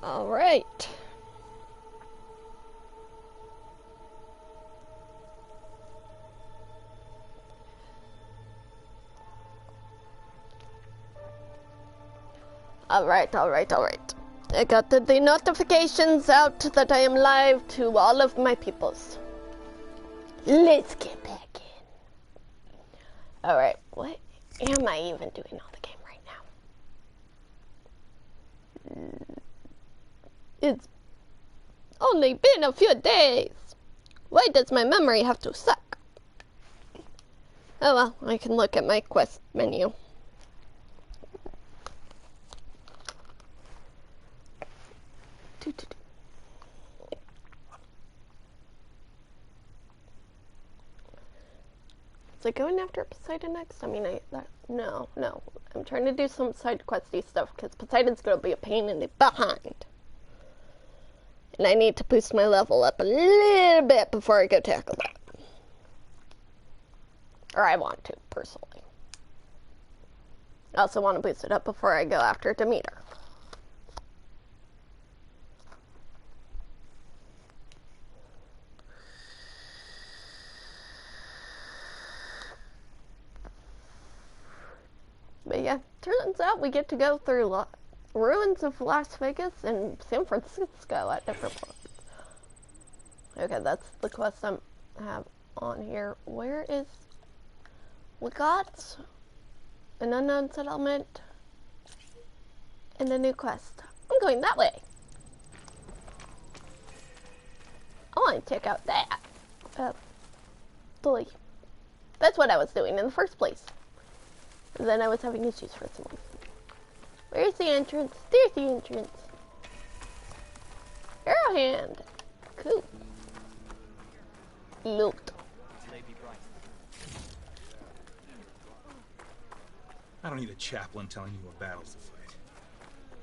All right. Alright. I got the notifications out that I am live to all of my peoples. Let's get back in. Alright, what am I even doing on the game right now? It's only been a few days. Why does my memory have to suck? Oh well, I can look at my quest menu. Is it going after Poseidon next? I mean, no. I'm trying to do some side questy stuff because Poseidon's going to be a pain in the behind. And I need to boost my level up a little bit before I go tackle that. Or I want to, personally. I also want to boost it up before I go after Demeter. But yeah, turns out we get to go through ruins of Las Vegas and San Francisco at different points. Okay, that's the quest I have on here. Where is... We got an unknown settlement and a new quest. I'm going that way. I want to check out that. Delete. That's what I was doing in the first place. And then I was having issues for some reason. Where's the entrance? There's the entrance. Arrowhand. Cool. Loot. I don't need a chaplain telling you what battles to fight.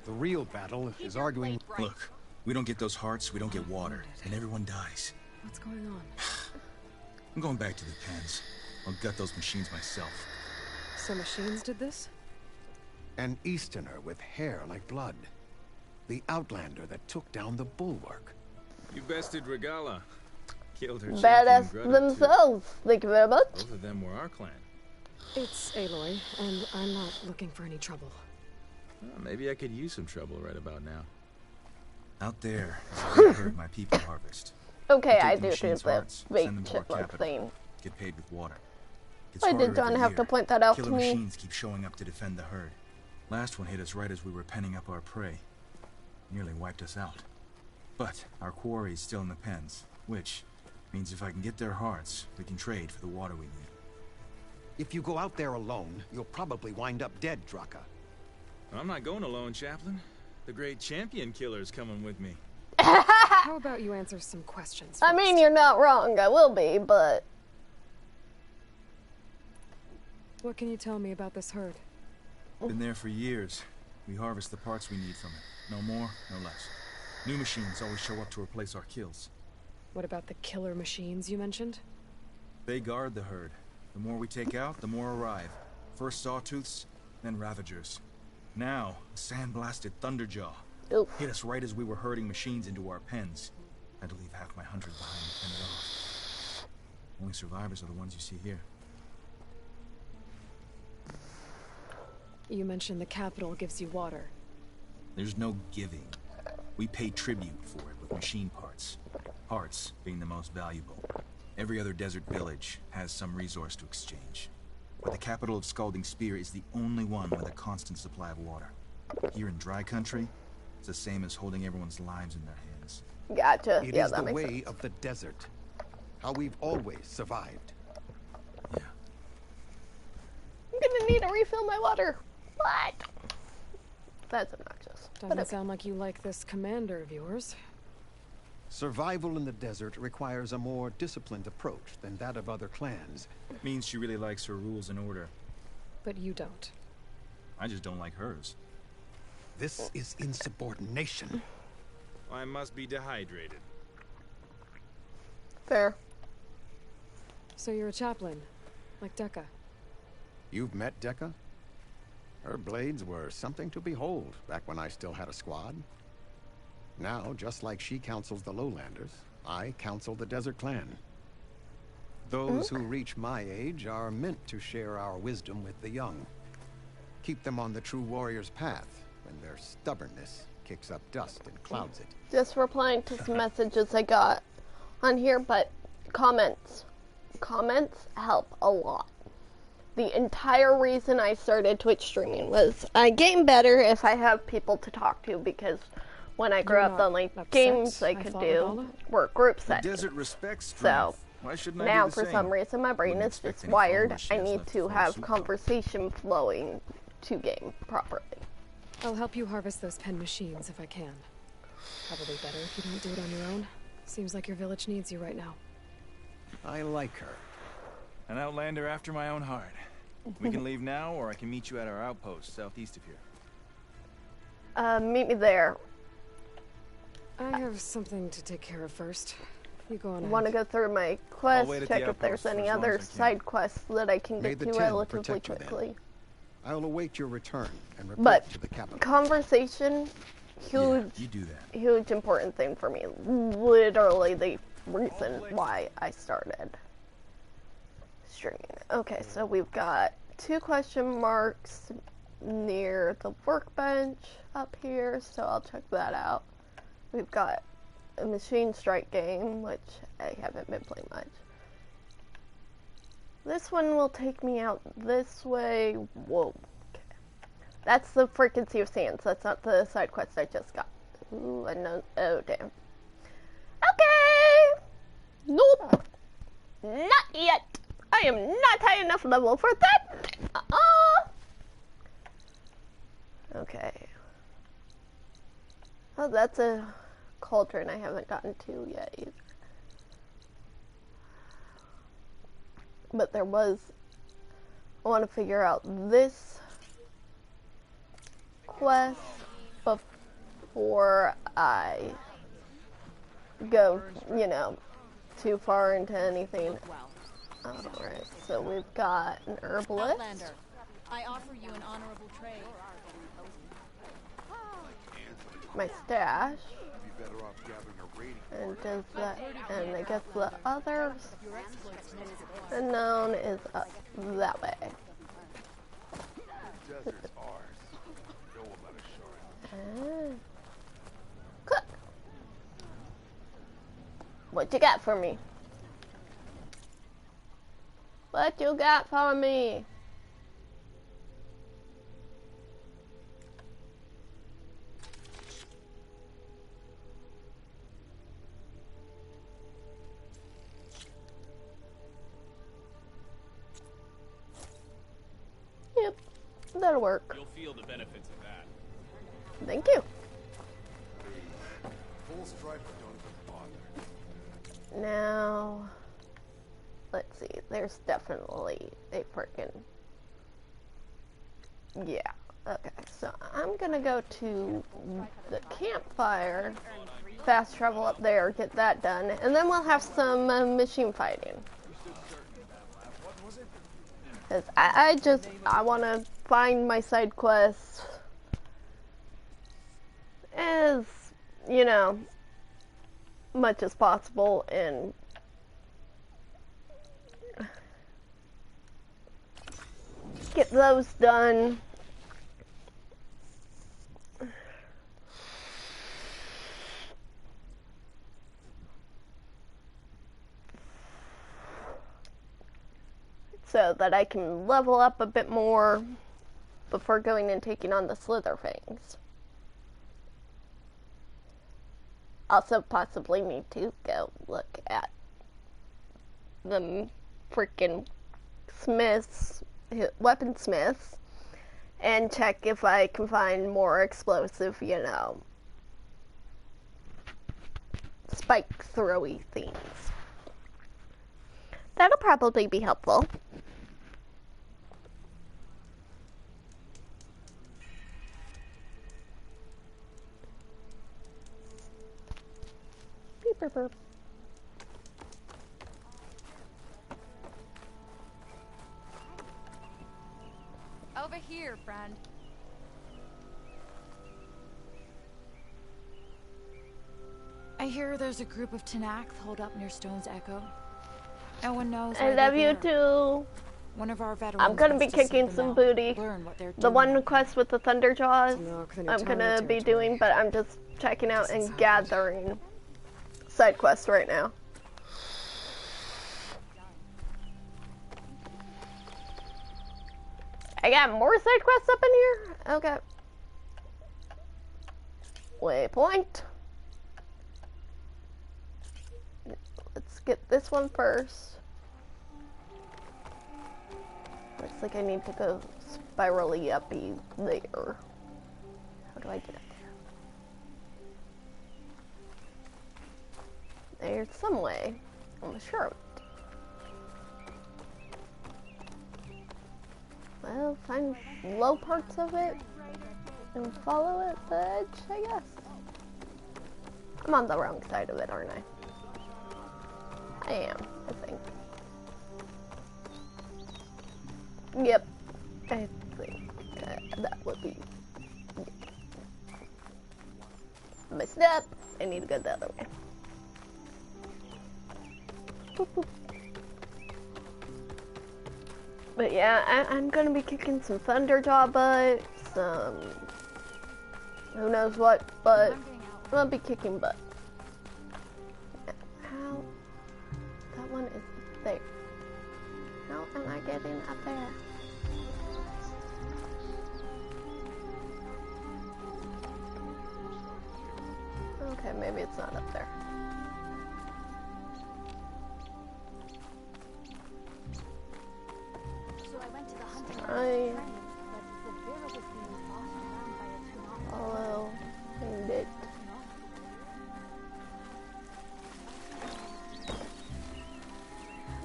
The real battle is arguing... Look, we don't get those hearts, we don't get water, and everyone dies. What's going on? I'm going back to the pens. I'll gut those machines myself. So machines did this? An Easterner with hair like blood. The Outlander that took down the Bulwark. You bested Regala. Killed her Badass champion, Greta, themselves. Thank you very much. Both of them were our clan. It's Aloy, and I'm not looking for any trouble. Well, maybe I could use some trouble right about now. Out there is where I heard my people harvest. Okay, Take I the do machines' the hearts, big send them to our chipmunk capital, thing. get paid with water. Gets Why harder did John every have to year. point that out Killer to me? machines keep showing up to defend the herd. Last one hit us right as we were penning up our prey. Nearly wiped us out. But our quarry is still in the pens, which means if I can get their hearts, we can trade for the water we need. If you go out there alone, you'll probably wind up dead, Draka. I'm not going alone, Chaplain. The great champion killer's coming with me. How about you answer some questions I mean, first? you're not wrong. I will be, but... What can you tell me about this herd? Been there for years. We harvest the parts we need from it. No more, no less. New machines always show up to replace our kills. What about the killer machines you mentioned? They guard the herd. The more we take out, the more arrive. First sawtooths, then ravagers. Now, a sandblasted thunderjaw. Oof. Hit us right as we were herding machines into our pens. Had to leave half my hunters behind to fend it off. Only survivors are the ones you see here. You mentioned the capital gives you water. There's no giving. We pay tribute for it with machine parts. Hearts being the most valuable. Every other desert village has some resource to exchange. But the capital of Scalding Spear is the only one with a constant supply of water. Here in dry country, it's the same as holding everyone's lives in their hands. Gotcha. It Yeah, is that the makes way sense. of the desert. How we've always survived. Yeah. I'm gonna need to refill my water. What? That's obnoxious. Doesn't But sound like you like this commander of yours. Survival in the desert requires a more disciplined approach than that of other clans. Means she really likes her rules and order. But you don't. I just don't like hers. This is insubordination. I must be dehydrated. fair. So you're a chaplain, like Dekka. You've met Dekka? Her blades were something to behold back when I still had a squad. Now, just like she counsels the Lowlanders, I counsel the Desert Clan. Those who reach my age are meant to share our wisdom with the young. Keep them on the true warrior's path when their stubbornness kicks up dust and clouds it. Just replying to some messages I got on here, but comments help a lot. The entire reason I started Twitch streaming was I game better if I have people to talk to, because when I grew up, the only games I could do were group The settings. desert respects So strength. Why shouldn't I now, do the for same? some reason, my brain Wouldn't is expect just any wired. followers I yet, need so to follow have suit. conversation flowing to game properly. I'll help you harvest those pen machines if I can. Probably better if you don't do it on your own. Seems like your village needs you right now. I like her. An outlander after my own heart. We can leave now, or I can meet you at our outpost southeast of here. Meet me there. I have something to take care of first. You go on ahead. Want to go through my I'll quest, wait at check the if there's outpost for any as long other as I can. side quests that I can May get the to Ten relatively protect you then. quickly. I'll await your return and report But to the capital. conversation, Yeah, huge, you do that. huge important thing for me. Literally the reason why I started streaming. Okay, so we've got 2 question marks near the workbench up here, so I'll check that out. We've got a machine strike game, which I haven't been playing much. This one will take me out this way. Whoa. Okay. That's the freaking Sea of Sands. That's not the side quest I just got. Ooh, I know. Oh, damn. Okay! Nope. Not yet. I am not high enough level for that. Okay. Oh, that's a cauldron I haven't gotten to yet either. But there was... I want to figure out this quest before I go, you know, too far into anything. Alright, so we've got an herbalist. Outlander, I offer you an honorable trade. My stash. And does that, and I guess the other unknown is up that way. Cook. What you got for me? What you got for me? Yep, that'll work. You'll feel the benefits of that. Thank you. Full stripe, don't bother. Now, let's see. There's definitely a freaking... Yeah. Okay, so I'm gonna go to the campfire, fast travel up there, get that done, and then we'll have some machine fighting. Because I want to find my side quests as, you know, much as possible and get those done. So that I can level up a bit more before going and taking on the Slitherfangs. Also possibly need to go look at the freaking smiths, weaponsmiths, and check if I can find more explosive, you know, spike throwy things. That'll probably be helpful. Beep, beep, beep. Over here, friend. I hear there's a group of Tenakth holed up near Stone's Echo. No one knows. I why love they're you there. too. One of our veterans I'm gonna be wants to seek kicking them some out, booty. learn what they're The doing. one quest with the Thunderjaws, Tenakth in your I'm time gonna and be territory. doing, but I'm just checking out and gathering side quests right now. I got more side quests up in here? Okay. Waypoint. Let's get this one first. Looks like I need to go spirally uppy there. How do I get up there? There's some way. I'm sure of it. Well, find low parts of it and follow it the edge, I guess. I'm on the wrong side of it, aren't I? I am, I think. Yep. I think that would be my step. I need to go the other way. Boop, boop. But yeah, I'm gonna be kicking some Thunderjaw butt, some who knows what, but I'm gonna be kicking butt. How? That one is there. How am I getting up there? Okay, maybe it's not up there. So I went to the hunting I but the villa was being bossed around by a Tenakth. follow and it.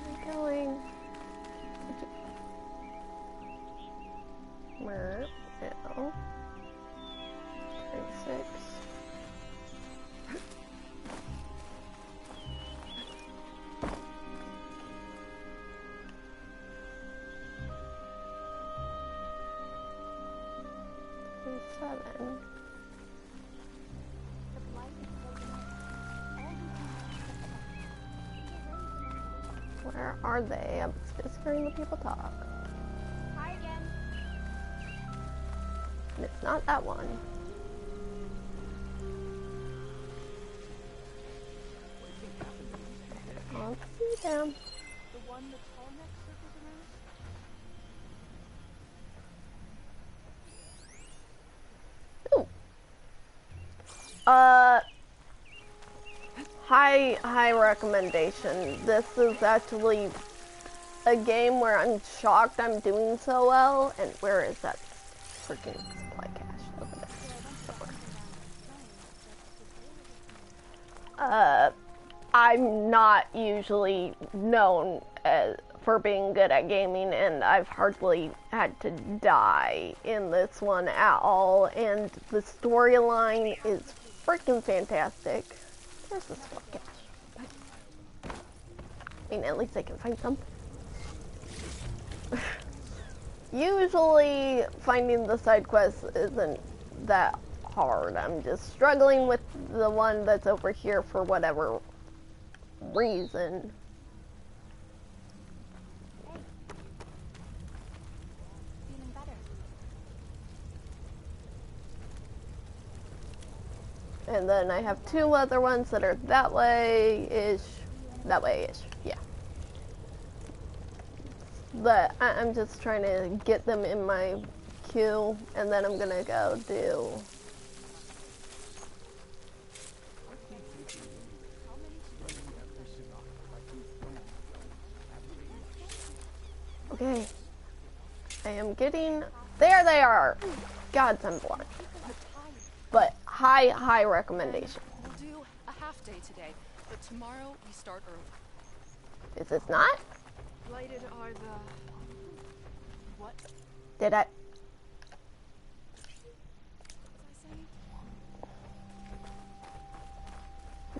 Where am I going? Where? No. 36. Seven. Where are they? I'm just hearing the people talk. Hi again. And it's not that one. I'll see them. The one the tall neck circles around? Ooh. High recommendation. This is actually a game where I'm shocked I'm doing so well. And where is that freaking supply cache? Over there. Somewhere. I'm not usually known for being good at gaming, and I've hardly had to die in this one at all, and the storyline is freaking fantastic. Where's the supply cache? I mean, at least I can find something. Usually, finding the side quests isn't that hard. I'm just struggling with the one that's over here for whatever reason. Feeling better. And then I have two other ones that are that way-ish. That way-ish, yeah. But I'm just trying to get them in my queue, and then I'm gonna go do... Okay. I am getting... There they are! Gods, I'm blind. But high recommendation. We'll do a half day today, but tomorrow we start early. Is this not? Lighted are the... What Did I... was I saying?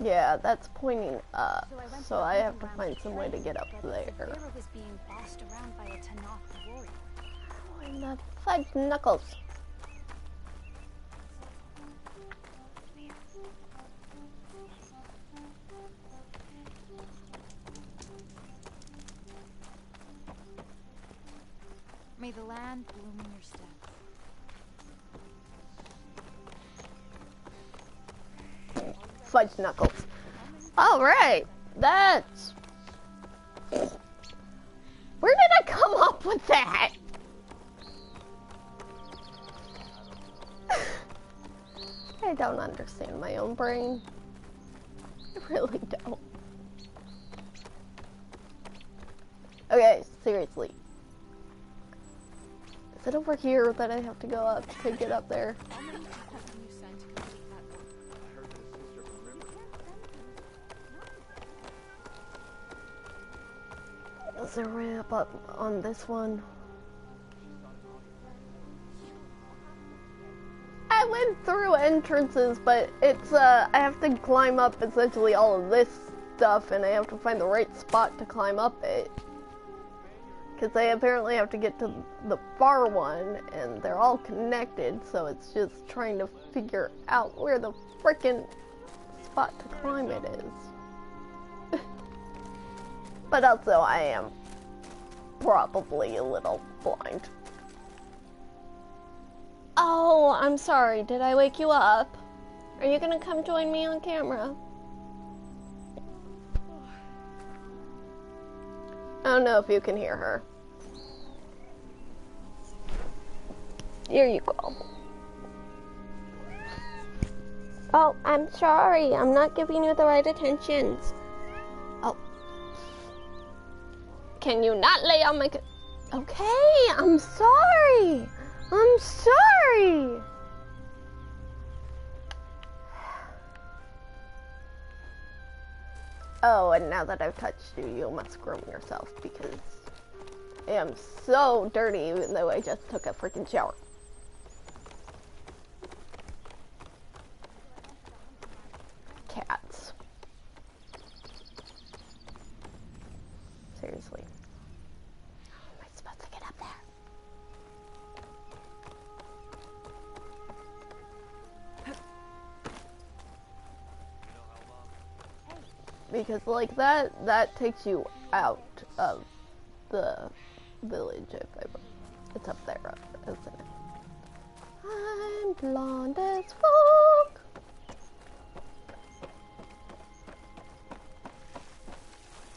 Yeah, that's pointing up. So I went So to the I have to hunting find grounds some way to get up but there. The villa was being bossed around by a Tenakth warrior. Oh, and the fudge knuckles. May the land bloom in your steps. Fudge knuckles. Alright, that's... Where did I come up with that? I don't understand my own brain. I really don't. Okay, seriously. Is it over here that I have to go up to get up there? How many people can you send to complete that work? Is there a ramp up on this one? I went through entrances, but it's, I have to climb up essentially all of this stuff, and I have to find the right spot to climb up it. Because they apparently have to get to the far one, and they're all connected, so it's just trying to figure out where the frickin' spot to climb it is. But also, I am probably a little blind. Oh, I'm sorry. Did I wake you up? Are you gonna come join me on camera? I don't know if you can hear her. Here you go. Oh, I'm sorry. I'm not giving you the right attentions. Oh. Can you not lay on my... Okay, I'm sorry. I'm sorry. Oh, and now that I've touched you, you must groom yourself because I am so dirty even though I just took a freaking shower. Cats. Seriously. How am I supposed to get up there? Because like that takes you out of the village. It's up there, isn't it? I'm blonde as fuck.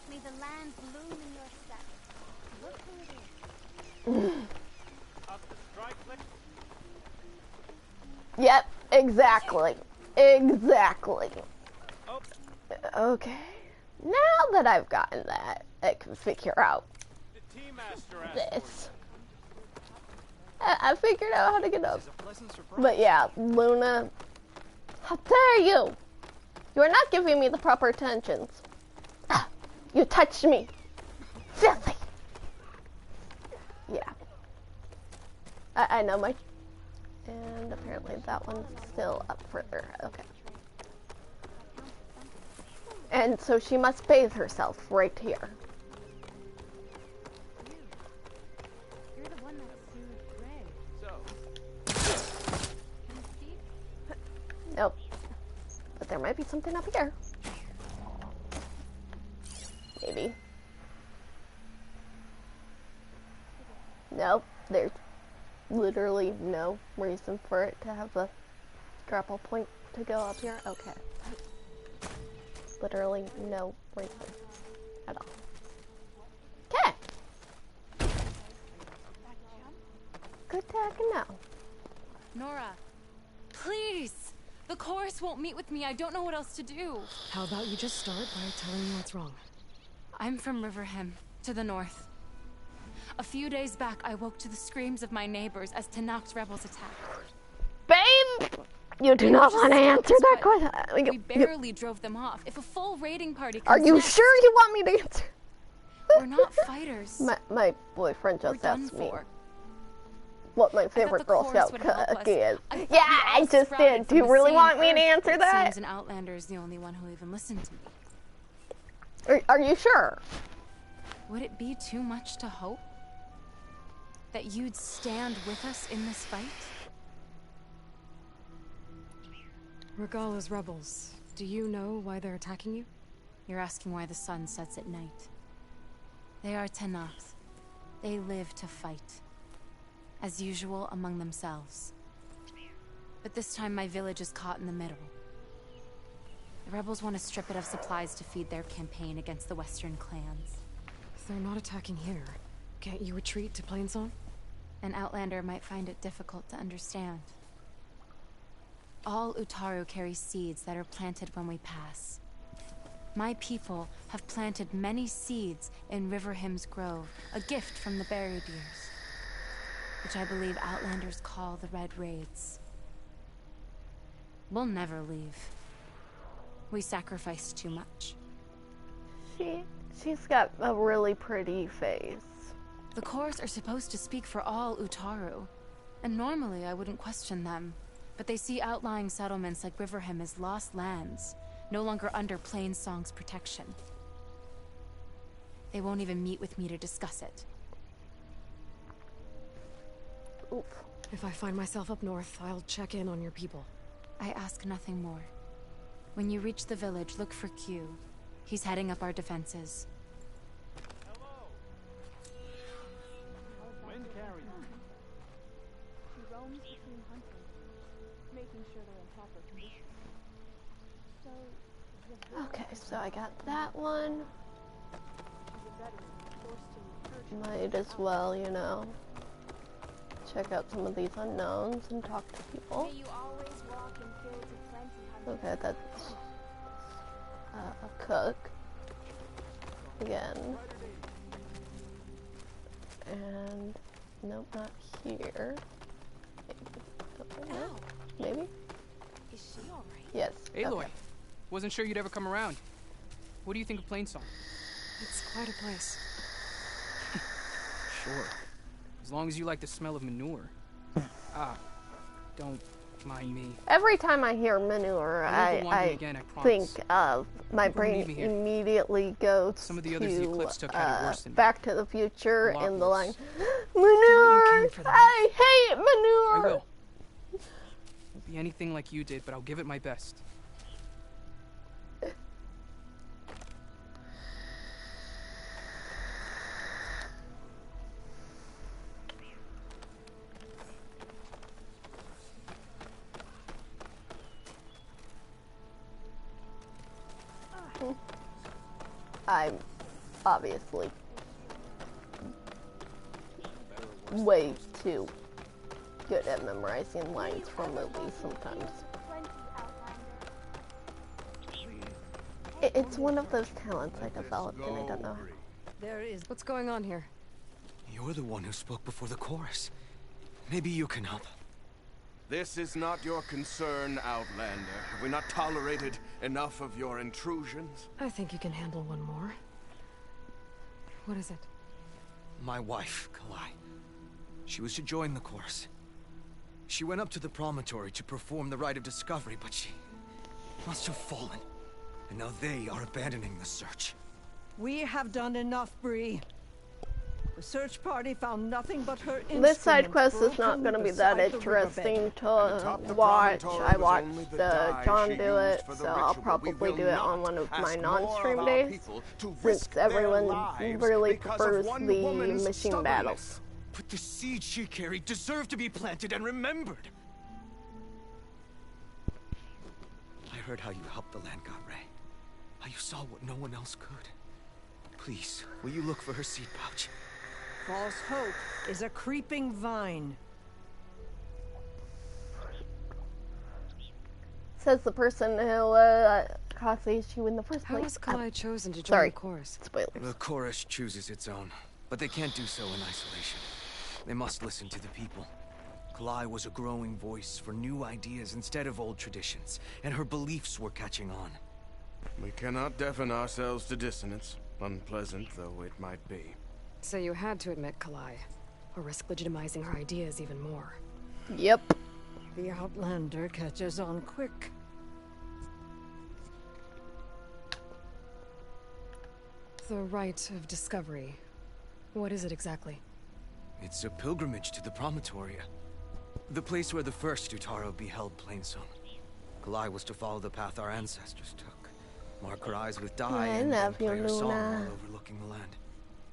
May the land bloom in your steps. Look who it is. Yep, exactly. Exactly. Okay. Now that I've gotten that, I can figure out this. I figured out how to get up. But yeah, Luna, how dare you? You are not giving me the proper attentions. Ah, you touched me. Filthy. Yeah. I know my... And apparently that one's still up further. Okay. And so she must bathe herself right here. You're the one that sued Gray. Nope. But there might be something up here. Maybe. Nope. There's literally no reason for it to have a grapple point to go up here. Okay. Literally no reason at all. Okay. Good to know. Nora, please! The chorus won't meet with me. I don't know what else to do. How about you just start by telling me what's wrong? I'm from Riverham, to the north. A few days back, I woke to the screams of my neighbors as Tanakh's rebels attacked. Babe! You do not want to answer that question. We barely drove them off. If a full raiding party Are comes you next, sure you want me to answer? we're not fighters. My boyfriend We're just done asked me for. what my favorite the Girl chorus Scout would help us. cookie is. I thought Yeah, we I all just sprouted did. from Do you the really same want me to earth. answer It that? seems an Outlander is the only one who'll even listen to me. Are you sure? Would it be too much to hope that you'd stand with us in this fight? Regalla's rebels. Do you know why they're attacking you? You're asking why the sun sets at night. They are Tanakhs. They live to fight. as usual among themselves. But this time my village is caught in the middle. The rebels want to strip it of supplies to feed their campaign against the Western clans. If they're not attacking here, can't you retreat to Plainsong? An outlander might find it difficult to understand. All Utaru carry seeds that are planted when we pass. My people have planted many seeds in Riverhym's Grove, a gift from the Barrier-Deers, which I believe outlanders call the Red Raids. We'll never leave. We sacrificed too much. She's got a really pretty face. The chorus are supposed to speak for all Utaru, and normally I wouldn't question them, but they see outlying settlements like Riverhym as lost lands, no longer under Plainsong's protection. They won't even meet with me to discuss it. Oof. If I find myself up north, I'll check in on your people. I ask nothing more. When you reach the village, look for Q. He's heading up our defenses. She roams between hunters, making sure they're in proper condition. So, Okay, so I got that one. she's a veteran, forced to nurture. Might as well, you know, check out some of these unknowns and talk to people. May you always walk in fields of plenty, hunter. Okay, that's a cook. Again. And, nope, not here. Maybe. Maybe? Is she alright? Yes. Aloy, Okay. wasn't sure you'd ever come around. What do you think of Plainsong? It's quite a place. Sure. As long as you like the smell of manure. Ah, don't mind me. Every time I hear manure, I won't wander I again, I think promise. of my Don't believe brain me here. immediately goes Some of the others the Eclipse to took had it worse than me. Back to the Future A lot in the line, worse. manure. can for them. I hate I manure. will. Won't be anything like you did, but I'll give it my best. I'm obviously way too good at memorizing lines from movies sometimes. Plenty, outlander. It's one of those talents I developed and I don't know how. There is. What's going on here? You're the one who spoke before the chorus. Maybe you can help. This is not your concern, Outlander. Have we not tolerated enough of your intrusions? I think you can handle one more. What is it? My wife, Kalai. She was to join the chorus. She went up to the promontory to perform the rite of discovery, but she must have fallen. And now they are abandoning the search. We have done enough, Bree. The search party found nothing but her This side instruments quest is not broken going to be that beside the interesting riverbed. to atop the watch. promontory I was watched only the dye John she do used it, for the so I'll ritual. We probably will do it not on one of my ask more non-stream of our days, people to since risk their everyone lives really because of prefers one the woman's machine stubbornness. battles. But the seed she carried deserved to be planted and remembered. I heard how you helped the land god Ray. How you saw what no one else could. Please, will you look for her seed pouch? False hope is a creeping vine. Says the person who causes you in the first How place. was Kalai chosen to join Sorry. the chorus? Spoilers. The chorus chooses its own, but they can't do so in isolation. They must listen to the people. Kalai was a growing voice for new ideas instead of old traditions, and her beliefs were catching on. We cannot deafen ourselves to dissonance, unpleasant though it might be. So you had to admit Kalai, or risk legitimizing her ideas even more. Yep. The Outlander catches on quick. The rite of discovery. What is it exactly? It's a pilgrimage to the Promontoria. The place where the first Utaru beheld Plainsong. Kalai was to follow the path our ancestors took. Mark her eyes with dye I and love play you, her song Luna. while overlooking the land.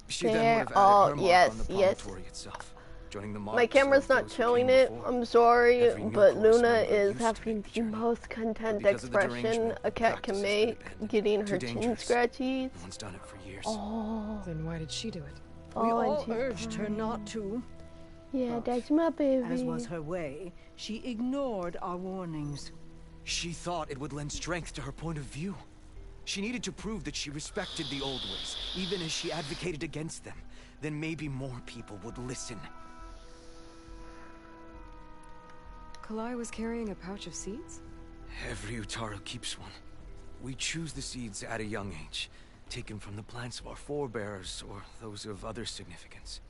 She There- then would have added oh, her mark yes, on the yes. promontory itself. joining the march. My camera's not showing it. I'm sorry, but Luna is having the most content expression a cat can make, getting her chin scratchies. No one's done it for years. Oh. Then why did she do it? We all urged her not to. Yeah, that's my baby. As was her way, she ignored our warnings. She thought it would lend strength to her point of view. She needed to prove that she respected the old ways, even as she advocated against them. Then maybe more people would listen. Kalai was carrying a pouch of seeds? Every Utaru keeps one. We choose the seeds at a young age, taken from the plants of our forebears or those of other significance.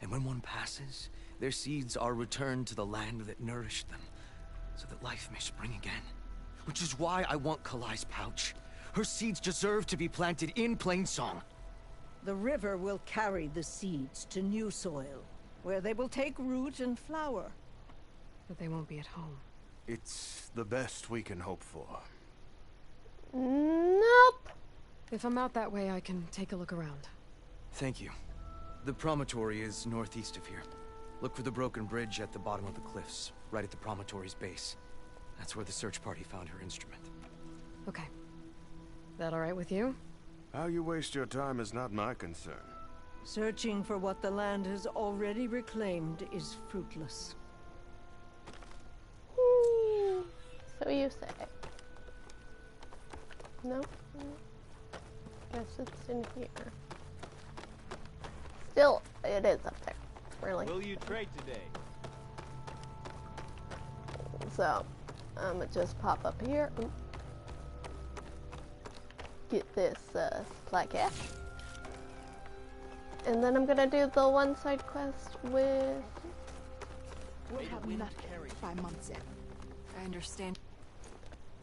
And when one passes, their seeds are returned to the land that nourished them, so that life may spring again. Which is why I want Kalai's pouch. Her seeds deserve to be planted in Plainsong. The river will carry the seeds to new soil, where they will take root and flower. But they won't be at home. It's the best we can hope for. Nope. If I'm out that way, I can take a look around. Thank you. The promontory is northeast of here. Look for the broken bridge at the bottom of the cliffs, right at the promontory's base. That's where the search party found her instrument. Okay. That all right with you? How you waste your time is not my concern. Searching for what the land has already reclaimed is fruitless. So you say. Nope. Guess it's in here. Still, it is up there. Really. Will you trade today? So, I'm gonna just pop up here. Ooh. Get this supply cache. And then I'm gonna do the one side quest with... We'll have nothing by month's end. I understand.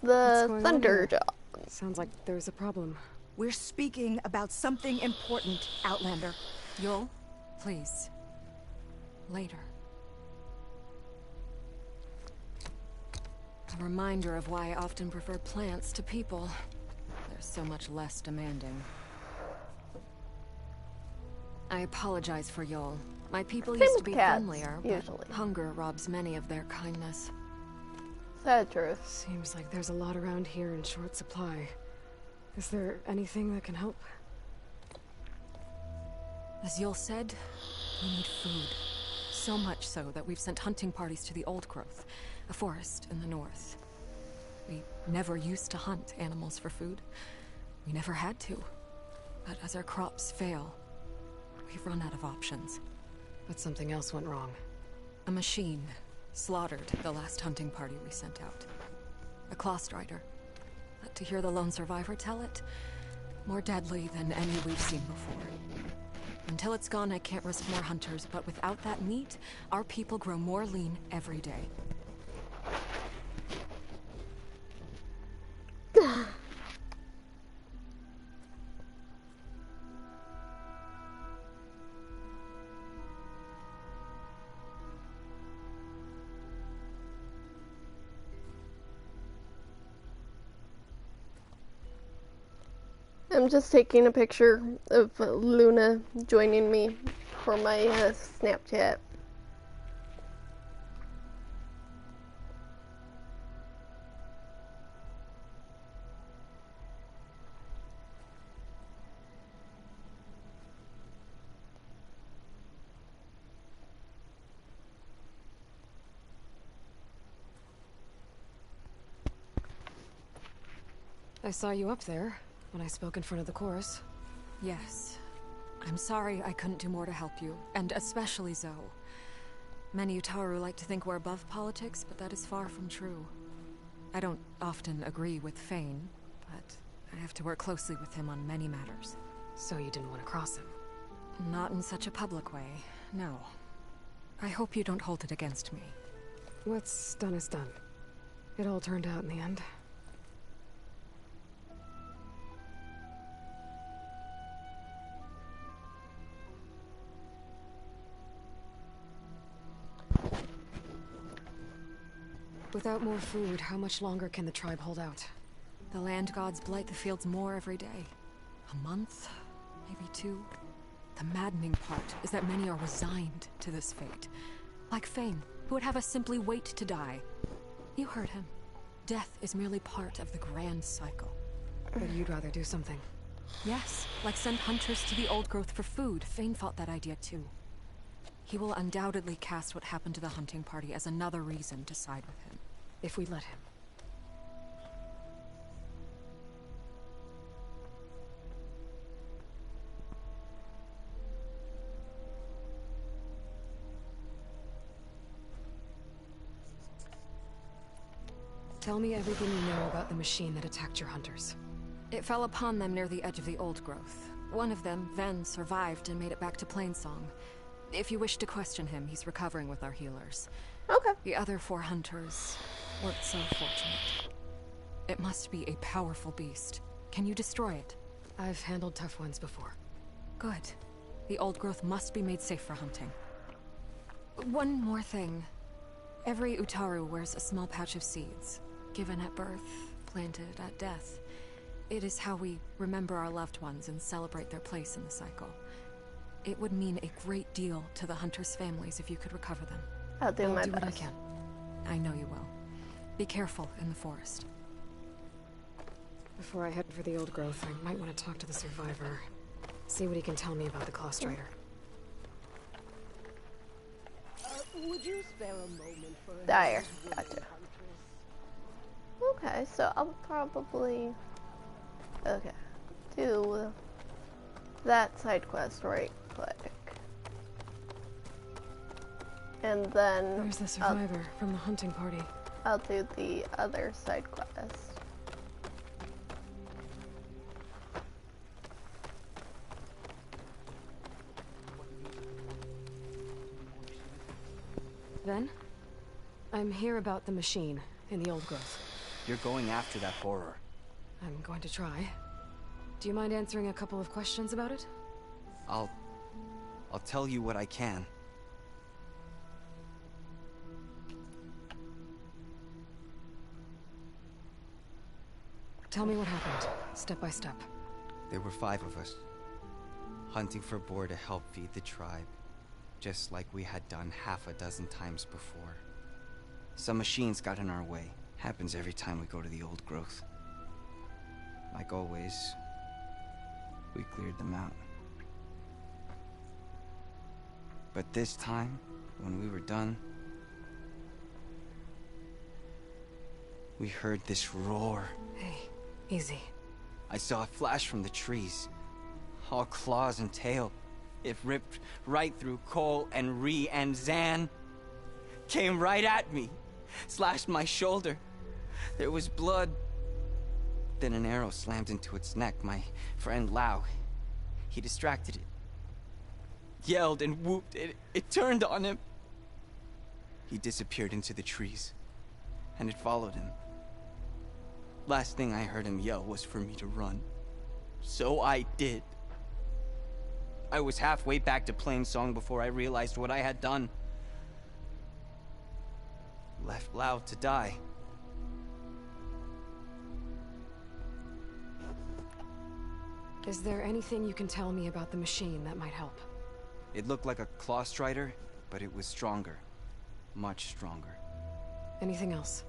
The Thunder Job. Sounds like there's a problem. We're speaking about something important, Outlander. Yul, please. Later. A reminder of why I often prefer plants to people. They're so much less demanding. I apologize for Yul. My people Same used to with be cats, friendlier, usually. but hunger robs many of their kindness. Sad truth. Seems like there's a lot around here in short supply. Is there anything that can help? As Yul said, we need food. So much so that we've sent hunting parties to the Old Growth, a forest in the north. We never used to hunt animals for food. We never had to. But as our crops fail, we've run out of options. But something else went wrong. A machine slaughtered the last hunting party we sent out. A Clawstrider. But to hear the lone survivor tell it, more deadly than any we've seen before. Until it's gone, I can't risk more hunters, but without that meat, our people grow more lean every day. I'm just taking a picture of Luna joining me for my Snapchat. I saw you up there when I spoke in front of the chorus. Yes. I'm sorry I couldn't do more to help you, and especially Zoe. Many Utaru like to think we're above politics, but that is far from true. I don't often agree with Fane, but I have to work closely with him on many matters. So you didn't want to cross him? Not in such a public way, no. I hope you don't hold it against me. What's done is done. It all turned out in the end. Without more food, how much longer can the tribe hold out? The land gods blight the fields more every day. A month? Maybe 2? The maddening part is that many are resigned to this fate. Like Fane, who would have us simply wait to die. You heard him. Death is merely part of the grand cycle. But you'd rather do something. Yes, like send hunters to the old growth for food. Fane fought that idea too. He will undoubtedly cast what happened to the hunting party as another reason to side with him. If we let him. Tell me everything you know about the machine that attacked your hunters. It fell upon them near the edge of the old growth. One of them, Ven, survived and made it back to Plainsong. If you wish to question him, he's recovering with our healers. Okay. The other 4 hunters weren't so fortunate. It must be a powerful beast. Can you destroy it? I've handled tough ones before. Good. The old growth must be made safe for hunting. One more thing. Every Utaru wears a small pouch of seeds, given at birth, planted at death. It is how we remember our loved ones and celebrate their place in the cycle. It would mean a great deal to the hunters' families if you could recover them. I'll do my what I best. can. I know you will. Be careful in the forest. Before I head for the old growth, I might want to talk to the survivor. See what he can tell me about the Claw Strider. Would you spare a moment for a Dire. word, Gotcha. Huntress? Okay, so I'll probably do that side quest right click. And then There's the survivor from the hunting party. I'll do the other side quest. Ven? I'm here about the machine in the old growth. You're going after that horror. I'm going to try. Do you mind answering a couple of questions about it? I'll tell you what I can. Tell me what happened, step by step. There were 5 of us, hunting for boar to help feed the tribe, just like we had done half a dozen times before. Some machines got in our way. Happens every time we go to the old growth. Like always, we cleared them out. But this time, when we were done, we heard this roar. Hey, easy. I saw it flash from the trees, all claws and tail. It ripped right through Cole and Ree, and Zan came right at me, slashed my shoulder. There was blood. Then an arrow slammed into its neck. My friend Lau, he distracted it. Yelled and whooped. It turned on him. He disappeared into the trees, and it followed him. Last thing I heard him yell was for me to run. So I did. I was halfway back to Plainsong before I realized what I had done. Left Lau to die. Is there anything you can tell me about the machine that might help? It looked like a Claw Strider, but it was stronger. Much stronger. Anything else?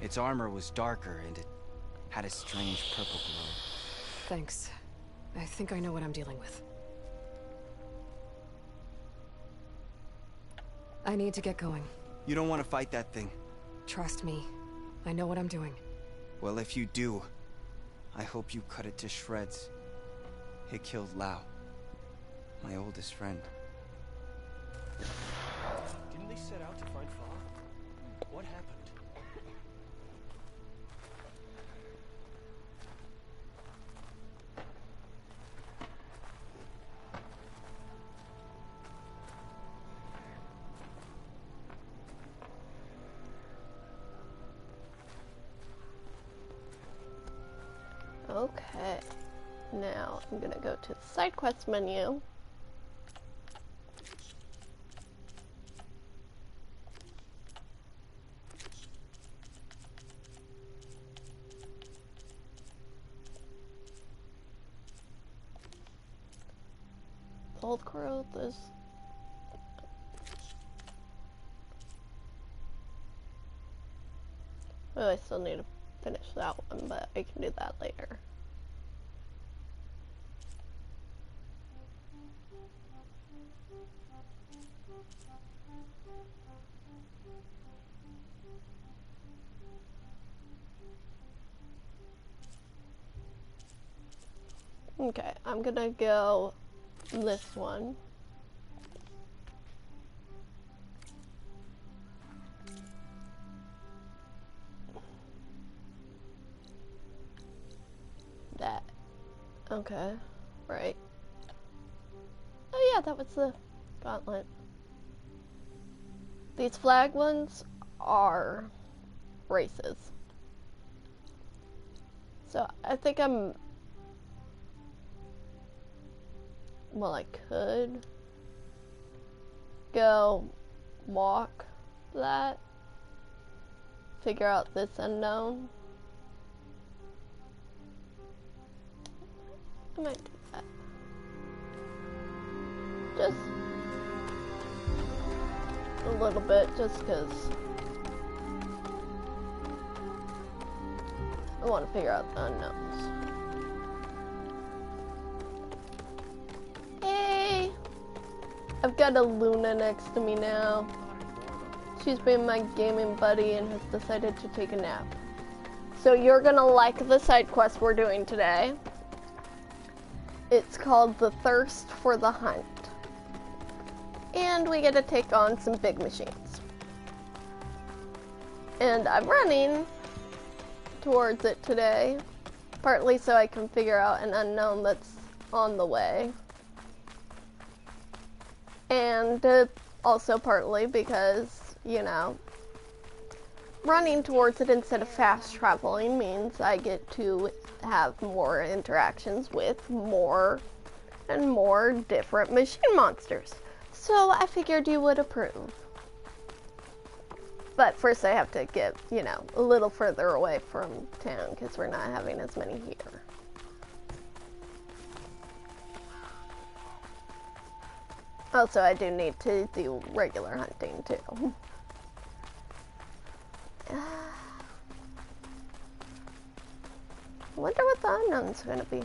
Its armor was darker, and it had a strange purple glow. Thanks. I think I know what I'm dealing with. I need to get going. You don't want to fight that thing. Trust me. I know what I'm doing. Well, if you do, I hope you cut it to shreds. It killed Lau, my oldest friend. Didn't they set out to find Fa? What happened? Okay, now I'm gonna go to the side quest menu. Old growth is... Oh, I still need to finish that one, but I can do that later. Okay, I'm gonna go this one. That. Okay, right. Oh yeah, that was the gauntlet. These flag ones are races. So I think well, I could go walk that, figure out this unknown. I might do that. Just a little bit, just because I want to figure out the unknowns. Hey! I've got a Luna next to me now. She's been my gaming buddy and has decided to take a nap. So you're gonna like the side quest we're doing today. It's called The Thirst for the Hunt. And we get to take on some big machines. And I'm running towards it today, partly so I can figure out an unknown that's on the way. And also partly because, you know, running towards it instead of fast traveling means I get to have more interactions with more and more different machine monsters. So I figured you would approve. But first I have to get, you know, a little further away from town because we're not having as many here. Also, I do need to do regular hunting too. I wonder what the unknown's gonna be.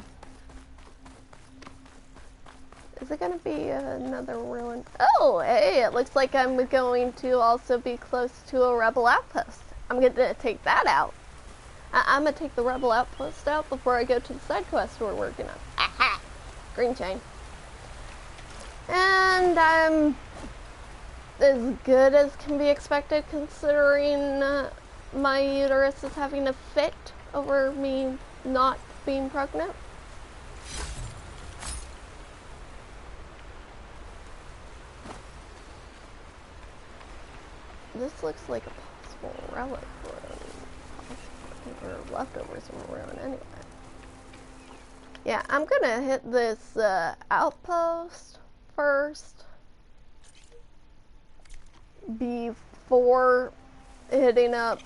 Is it gonna be another ruin? Oh, hey, it looks like I'm going to also be close to a rebel outpost. I'm gonna take that out. I'm gonna take the rebel outpost out before I go to the side quest we're working on. Aha! Green chain. And I'm as good as can be expected considering my uterus is having a fit over me not being pregnant. This looks like a possible relic ruin, or leftovers from a ruin anyway. Yeah, I'm gonna hit this outpost first before hitting up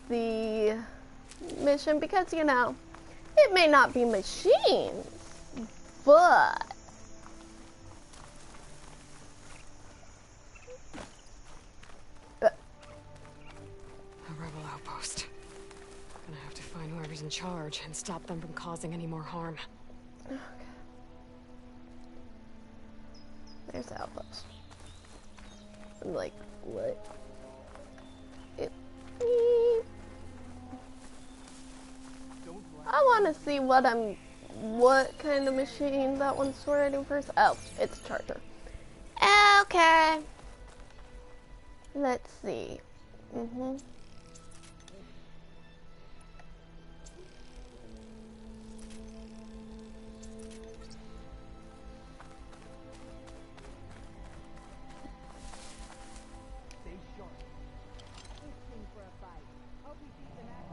the mission because, you know, it may not be machines, but a rebel outpost. Gonna have to find whoever's in charge and stop them from causing any more harm. Okay. There's the outpost. I'm like, what? I want to see what kind of machine that one's sorting first. Oh, it's a charger. Okay. Let's see.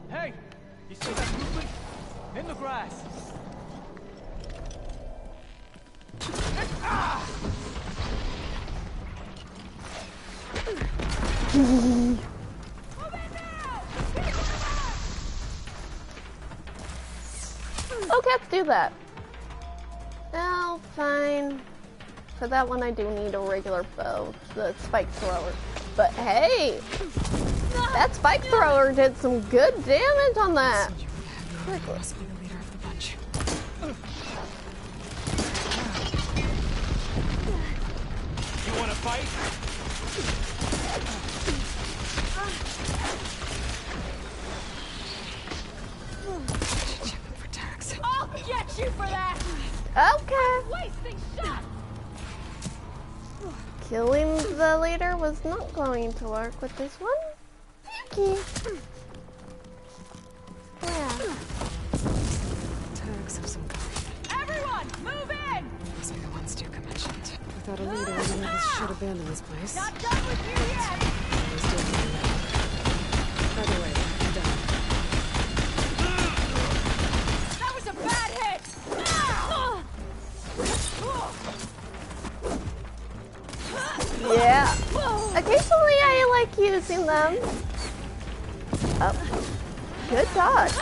Hey! You see that movement? In the grass! Oh, cats do that. Oh, fine. for that one I do need a regular bow, the spike thrower. But hey, that spike thrower did some good damage on that. Must be the leader of the bunch. You want to fight? I'll get you for that! Okay. Wasting shots! Killing the leader was not going to work with this one. Okay. Yeah. Tags of some kind. Everyone, move in! Those are the ones Duke mentioned. Without a leader, none of us should abandon this place. Not done with you yet! By the way, I'm done. That was a bad hit! Yeah. Occasionally I like using them. Oh. Good dodge.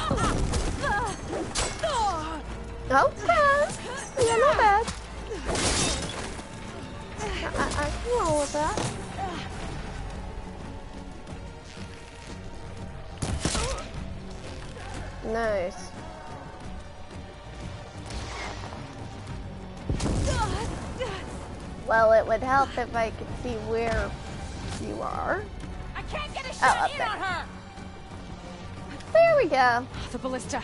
Okay. Yeah, not bad. I can roll with that. Nice. Well, it would help if I could see where you are. I can't get a shot up in there. on her! There we go. The ballista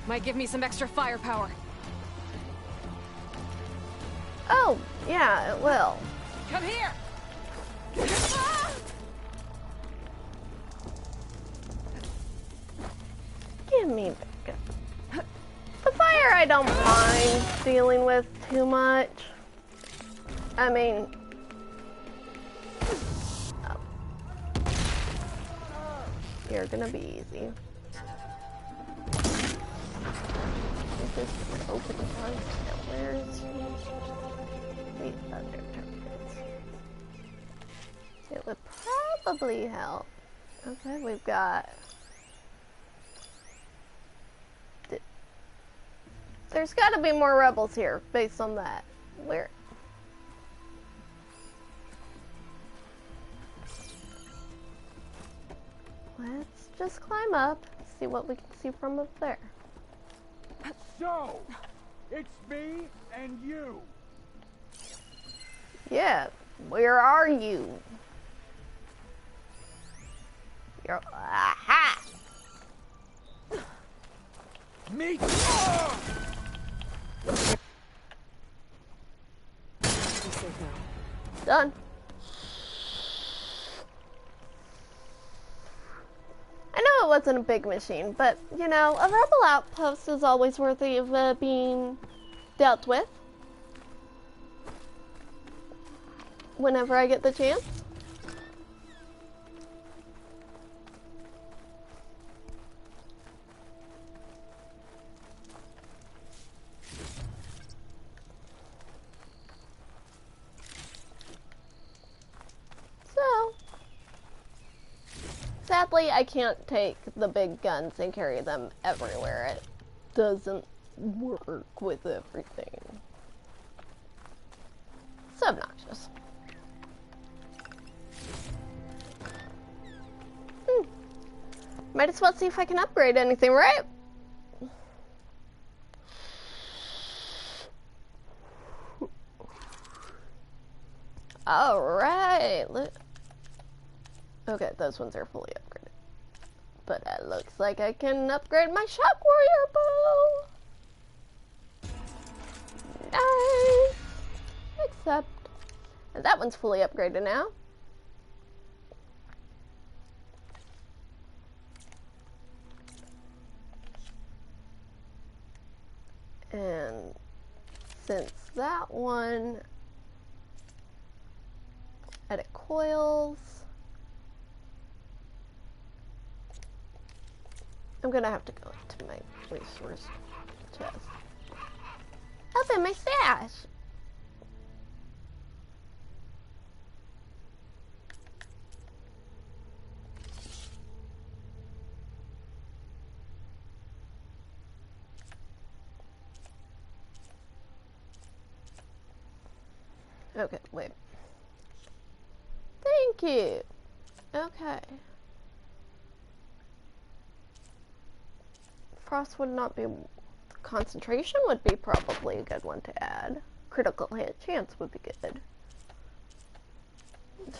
might give me some extra firepower. Oh, yeah, it will. Come here! Give me the gun. The fire I don't mind dealing with too much. I mean... Oh. You're gonna be easy. This is open target. Where's the other targets? It would probably help. Okay, we've got... There's gotta be more rebels here, based on that. Where? Let's just climb up, see what we can see from up there. So, it's me and you. Yeah, where are you? You're... Aha! Me. Done. I know it wasn't a big machine, but, you know, a rebel outpost is always worthy of being dealt with. Whenever I get the chance. So, sadly, I can't take the big guns and carry them everywhere. It doesn't work with everything. It's obnoxious. Might as well see if I can upgrade anything, right? Alright. Okay, those ones are fully upgraded. But it looks like I can upgrade my Shock Warrior bow. Nice. Except that one's fully upgraded now. And since that one edit coils, I'm gonna have to go into my resource chest. Open my stash! Okay, wait. Thank you. Okay. Frost would not be... Concentration would be probably a good one to add. Critical hit chance would be good.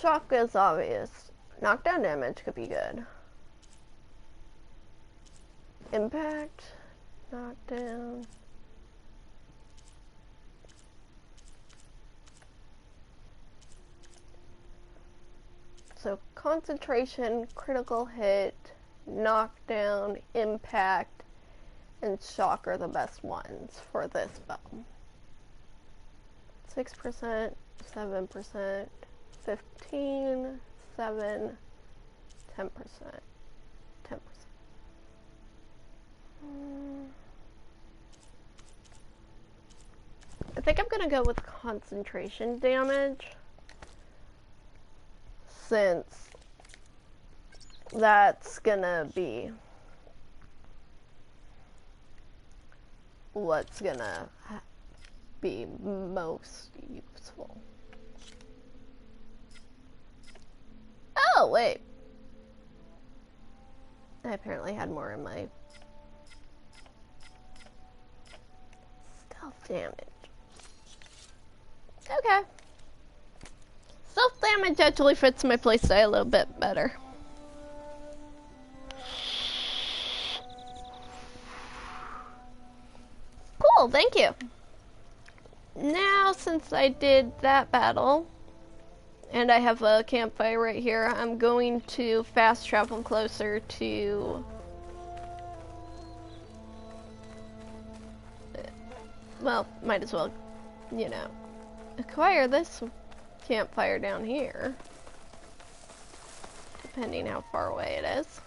Shock is obvious. Knockdown damage could be good. Impact. Knockdown. So concentration, critical hit, knockdown, impact, and shock are the best ones for this spell. 6%, 7%, 15, 7, 10%, 10%. I think I'm gonna go with concentration damage, since that's gonna be what's gonna be most useful. Oh, wait. I apparently had more in my stealth damage. Okay. Stealth damage actually fits my playstyle a little bit better. Cool, thank you. Now, since I did that battle, and I have a campfire right here, I'm going to fast travel closer to... Well, might as well, you know, acquire this campfire down here, depending how far away it is.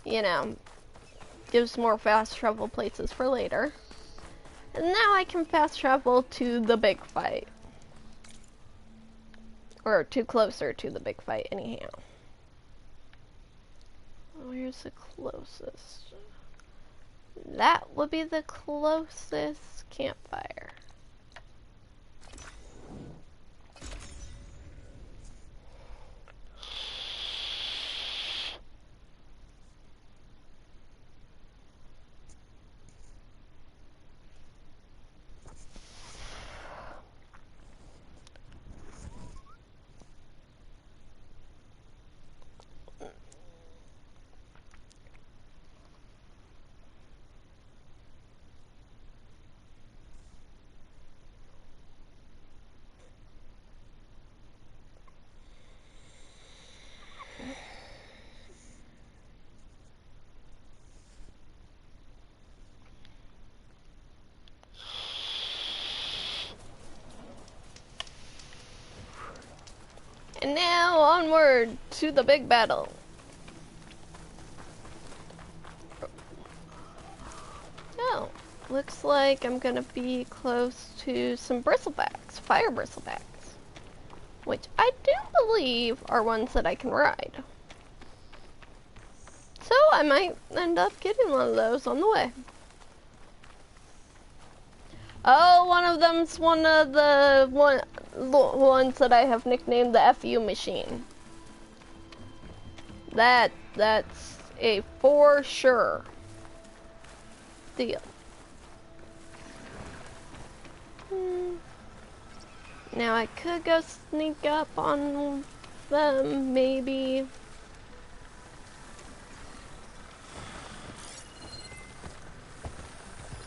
You know, gives more fast travel places for later. And now I can fast travel to the big fight. Or to closer to the big fight anyhow. Where's the closest? That would be the closest campfire. And now onward to the big battle. Oh, looks like I'm gonna be close to some bristlebacks, fire bristlebacks, which I do believe are ones that I can ride. So I might end up getting one of those on the way. Oh, one of them's one of the ones that I have nicknamed the FU machine. That's a for sure deal. Now I could go sneak up on them, maybe.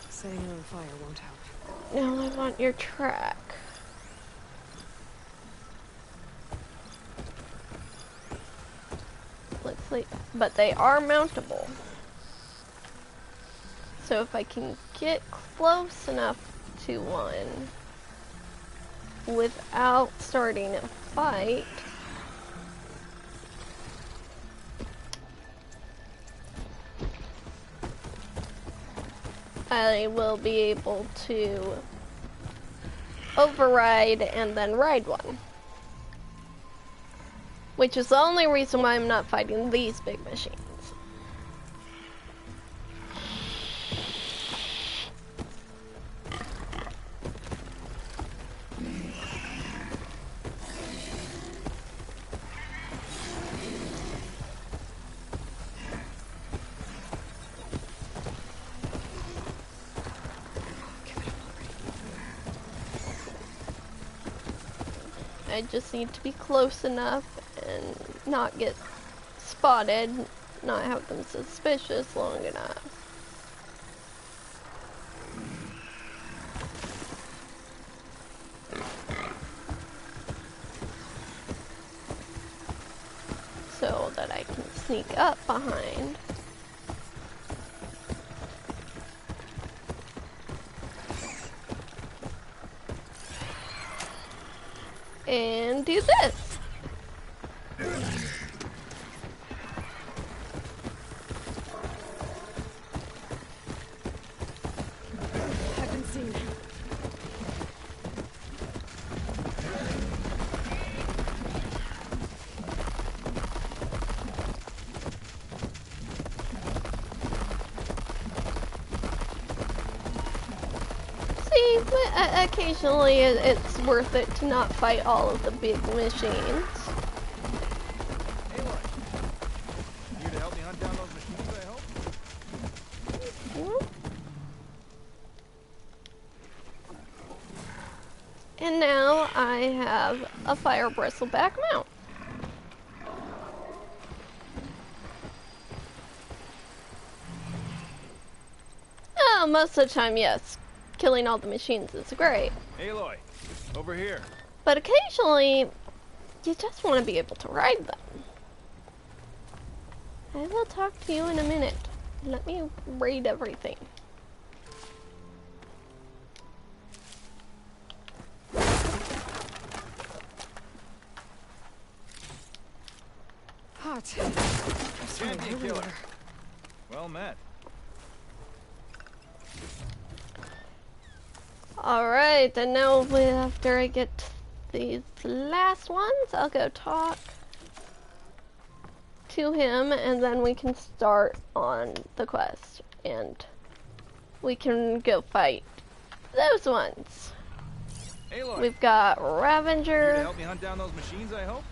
Setting it on fire won't help. Now I want your track. Looks like, but they are mountable. So if I can get close enough to one without starting a fight, I will be able to override and then ride one. Which is the only reason why I'm not fighting these big machines. I just need to be close enough and not get spotted, not have them suspicious long enough. So that I can sneak up behind. And do this. I've been seen. See, occasionally it's worth it to not fight all of the big machines. Here to help me hunt down those machines, I hope? And now I have a fire bristleback mount. Oh, most of the time, yes. Killing all the machines is great. Aloy, over here. But occasionally, you just want to be able to ride them. I will talk to you in a minute. Let me read everything. Hot. Champion killer. Well met. Alright, and now after I get these last ones, I'll go talk to him, and then we can start on the quest, and we can go fight those ones. Aloy, we've got here to Ravager, help me hunt down those machines, I hope?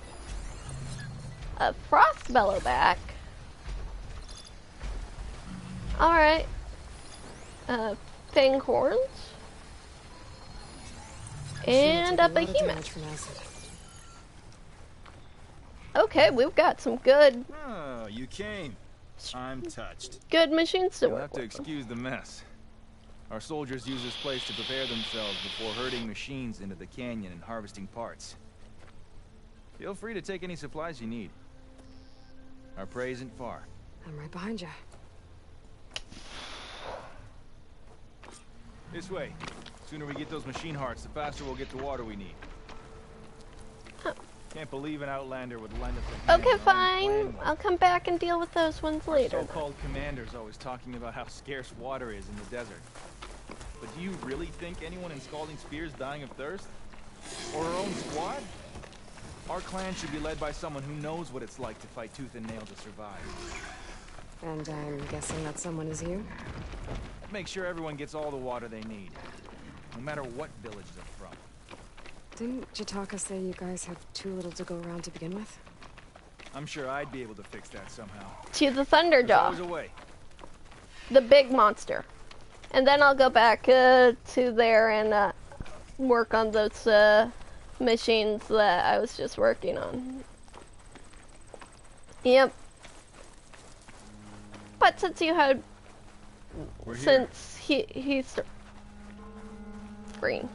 a Frost Bellowback. Alright. Fanghorns. And a Behemoth. Okay, we've got some good Oh, you came. I'm touched. good machines to You'll work have to with. excuse the mess. Our soldiers use this place to prepare themselves before herding machines into the canyon and harvesting parts. Feel free to take any supplies you need. Our prey isn't far. I'm right behind you. This way. Sooner we get those machine hearts, the faster we'll get the water we need. Can't believe an Outlander would lend us a hand. Okay, fine. I'll come back and deal with those ones later. So-called commanders always talking about how scarce water is in the desert. But do you really think anyone in Scalding Spear is dying of thirst? Or our own squad? Our clan should be led by someone who knows what it's like to fight tooth and nail to survive. And I'm guessing that someone is you? Make sure everyone gets all the water they need, no matter what village they're from. Didn't Jataka say you guys have too little to go around to begin with? I'm sure I'd be able to fix that somehow. To the Thunderjaw. There's always a way. The big monster. And then I'll go back to there and work on those machines that I was just working on. Yep. But since you had... We're here. Since he's... green.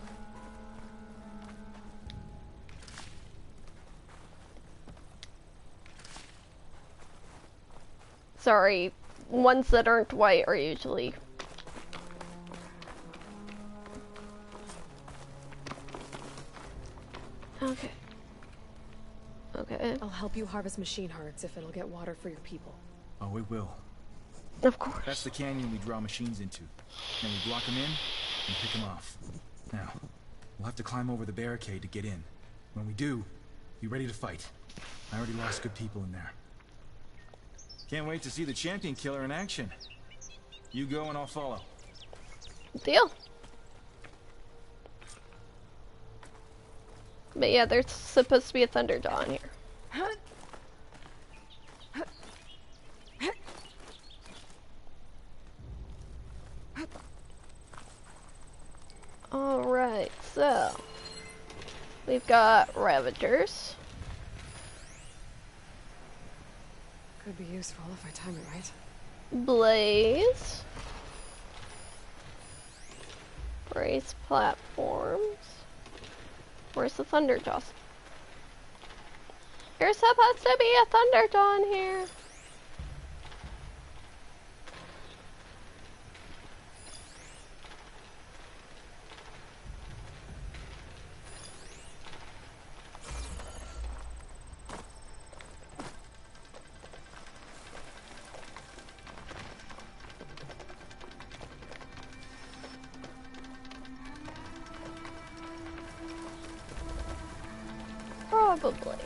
Sorry, ones that aren't white are usually... Okay. Okay. I'll help you harvest machine hearts if it'll get water for your people. Oh, we will. Of course. That's the canyon we draw machines into. Then we block them in and pick them off. Now, we'll have to climb over the barricade to get in. When we do, be ready to fight. I already lost good people in there. Can't wait to see the champion killer in action. You go and I'll follow. Deal. But yeah, there's supposed to be a Thunderjaw in here. Alright, so... We've got Ravagers. Could be useful if I time it right. Blaze. Race platforms. Where's the Thunderjaws? There's supposed to be a Thunderjaw in here. Probably.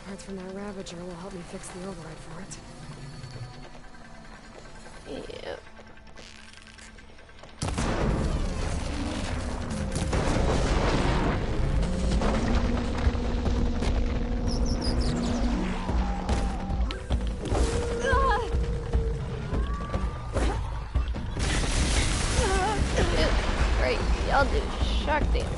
Parts from that Ravager will help me fix the override for it. Yep. Great, y'all do shock damage.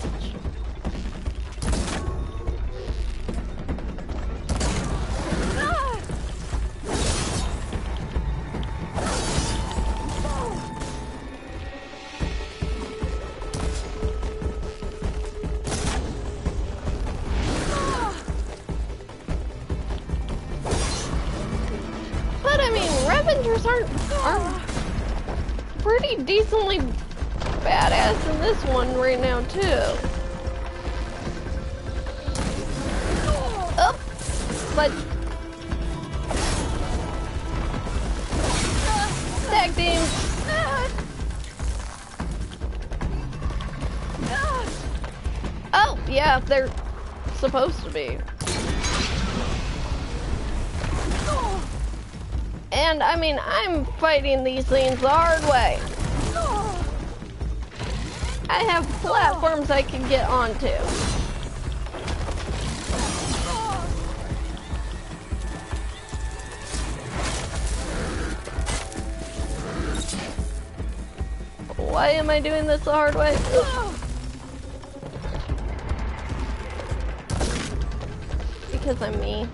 But I mean, Ravagers aren't pretty decently badass in this one right now too. Oh, but tag team. Oh yeah, they're supposed to be. And I mean, I'm fighting these things the hard way. I have platforms I can get onto. Why am I doing this the hard way? Because I'm me.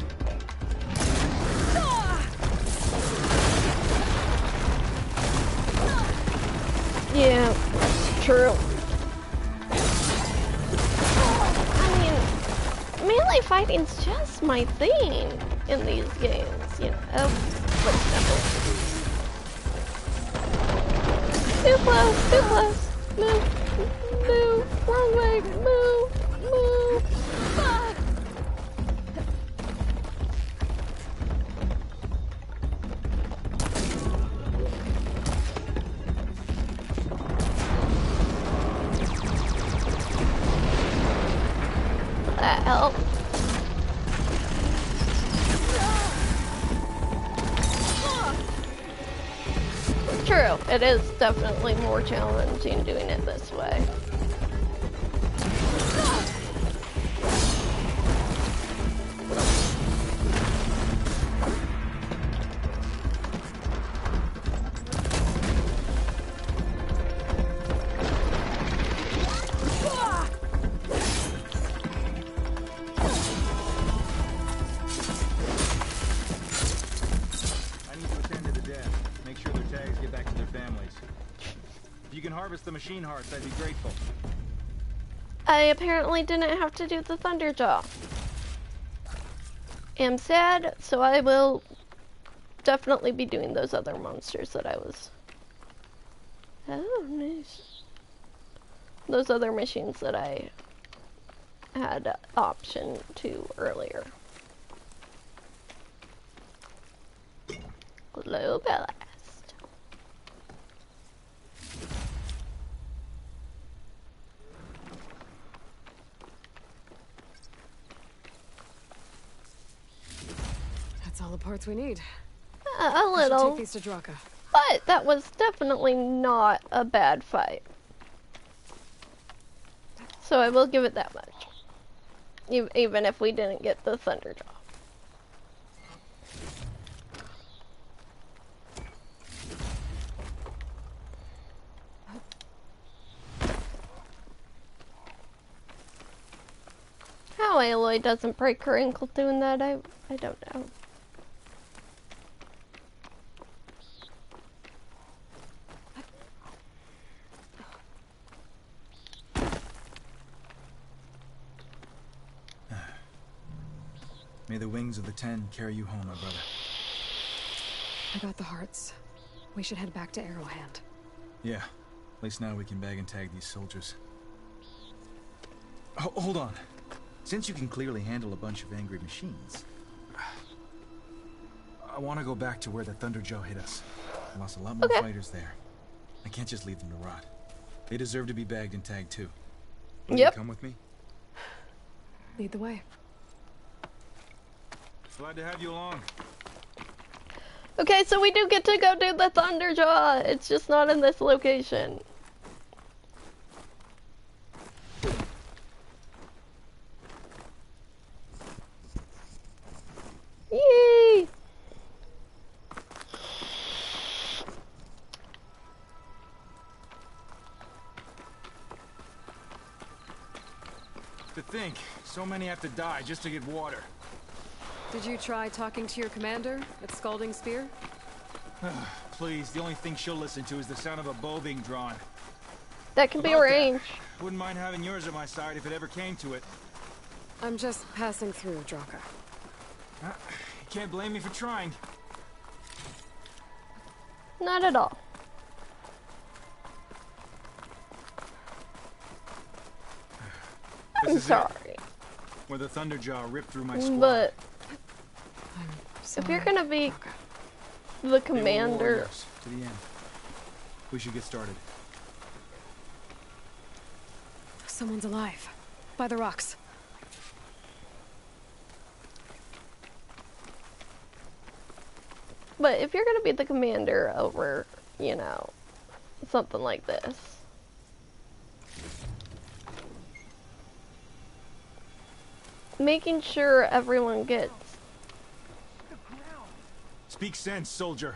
Yeah, that's true. I mean, melee fighting's just my thing in these games, you know. Too close, too close. Move, move, wrong way, move, move. Ah. That helped. True, it is definitely more challenging doing it this way. The machine hearts, I'd be grateful. I apparently didn't have to do the Thunderjaw. Am sad, so I will definitely be doing those other monsters that I was... Oh, nice. Those other machines that I had option to earlier. Glow Blast. That's all the parts we need. A little. Take these to Draka. But that was definitely not a bad fight. So I will give it that much. Even if we didn't get the Thunderjaw. Aloy doesn't break her ankle doing that. I don't know. May the wings of the Ten carry you home, my brother. I got the hearts. We should head back to Arrowhand. Yeah. At least now we can bag and tag these soldiers. Hold on. Since you can clearly handle a bunch of angry machines, I want to go back to where the Thunderjaw hit us. I lost a lot more fighters there. I can't just leave them to rot. They deserve to be bagged and tagged too. Will you come with me? Lead the way. Glad to have you along. Okay, so we do get to go do the Thunderjaw. It's just not in this location. Yay! To think, so many have to die just to get water. Did you try talking to your commander at Scalding Spear? Please, the only thing she'll listen to is the sound of a bow being drawn. That can be arranged. Wouldn't mind having yours at my side if it ever came to it. I'm just passing through, Draka. You can't blame me for trying. Not at all. I'm sorry. Where the Thunderjaw ripped through my squad. But if you're gonna be the commander, to the end. We should get started. Someone's alive. By the rocks. but if you're gonna be the commander over, you know, something like this, making sure everyone gets... Speak sense, soldier.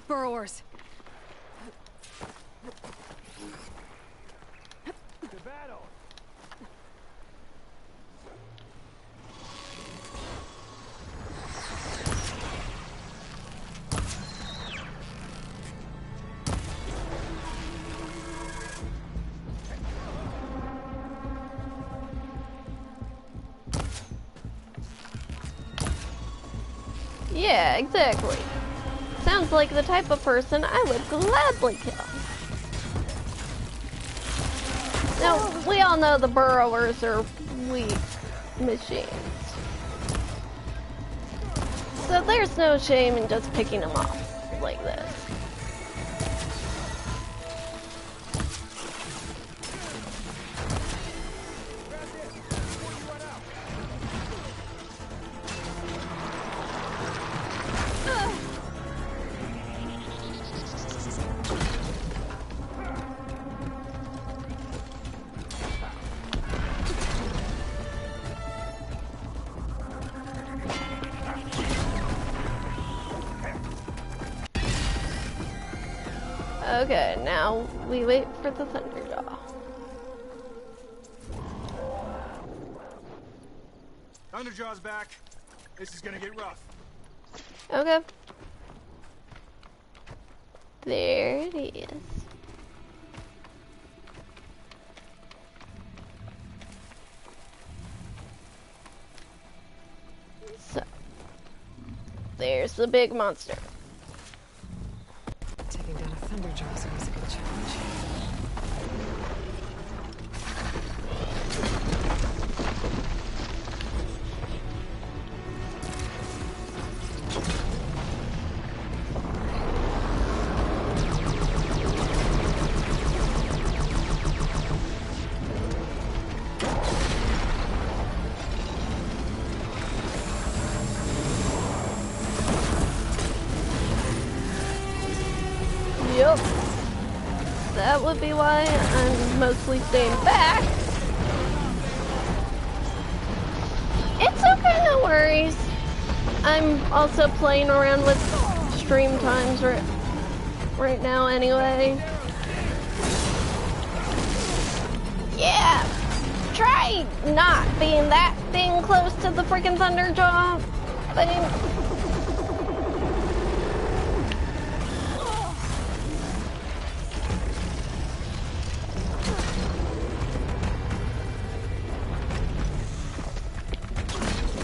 Burrowers. To battle. Yeah, exactly. Sounds like the type of person I would gladly kill. Now, we all know the burrowers are weak machines. So there's no shame in just picking them off like this. Okay, now we wait for the Thunderjaw. Thunderjaw's back. This is gonna get rough. Okay. There it is. So, there's the big monster. Taking down a Thunderjaw is always a good challenge. Yep. That would be why I'm mostly staying back. It's okay, no worries. I'm also playing around with stream times right now anyway. Yeah! try not being that thing close to the freaking Thunderjaw thing.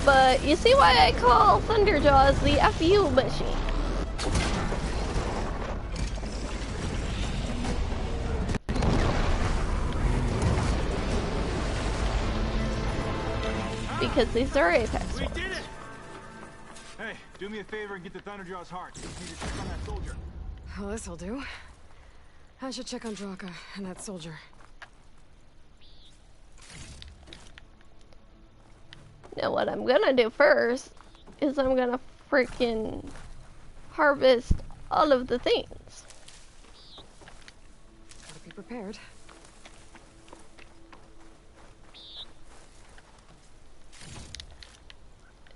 But you see why I call Thunderjaws the FU machine. Because these are Apex. We did it! Hey, do me a favor and get the Thunderjaw's heart. Need to check on that soldier. Well, this'll do. I should check on Draka and that soldier. Now what I'm gonna do first is I'm gonna freaking harvest all of the things. Gotta be prepared.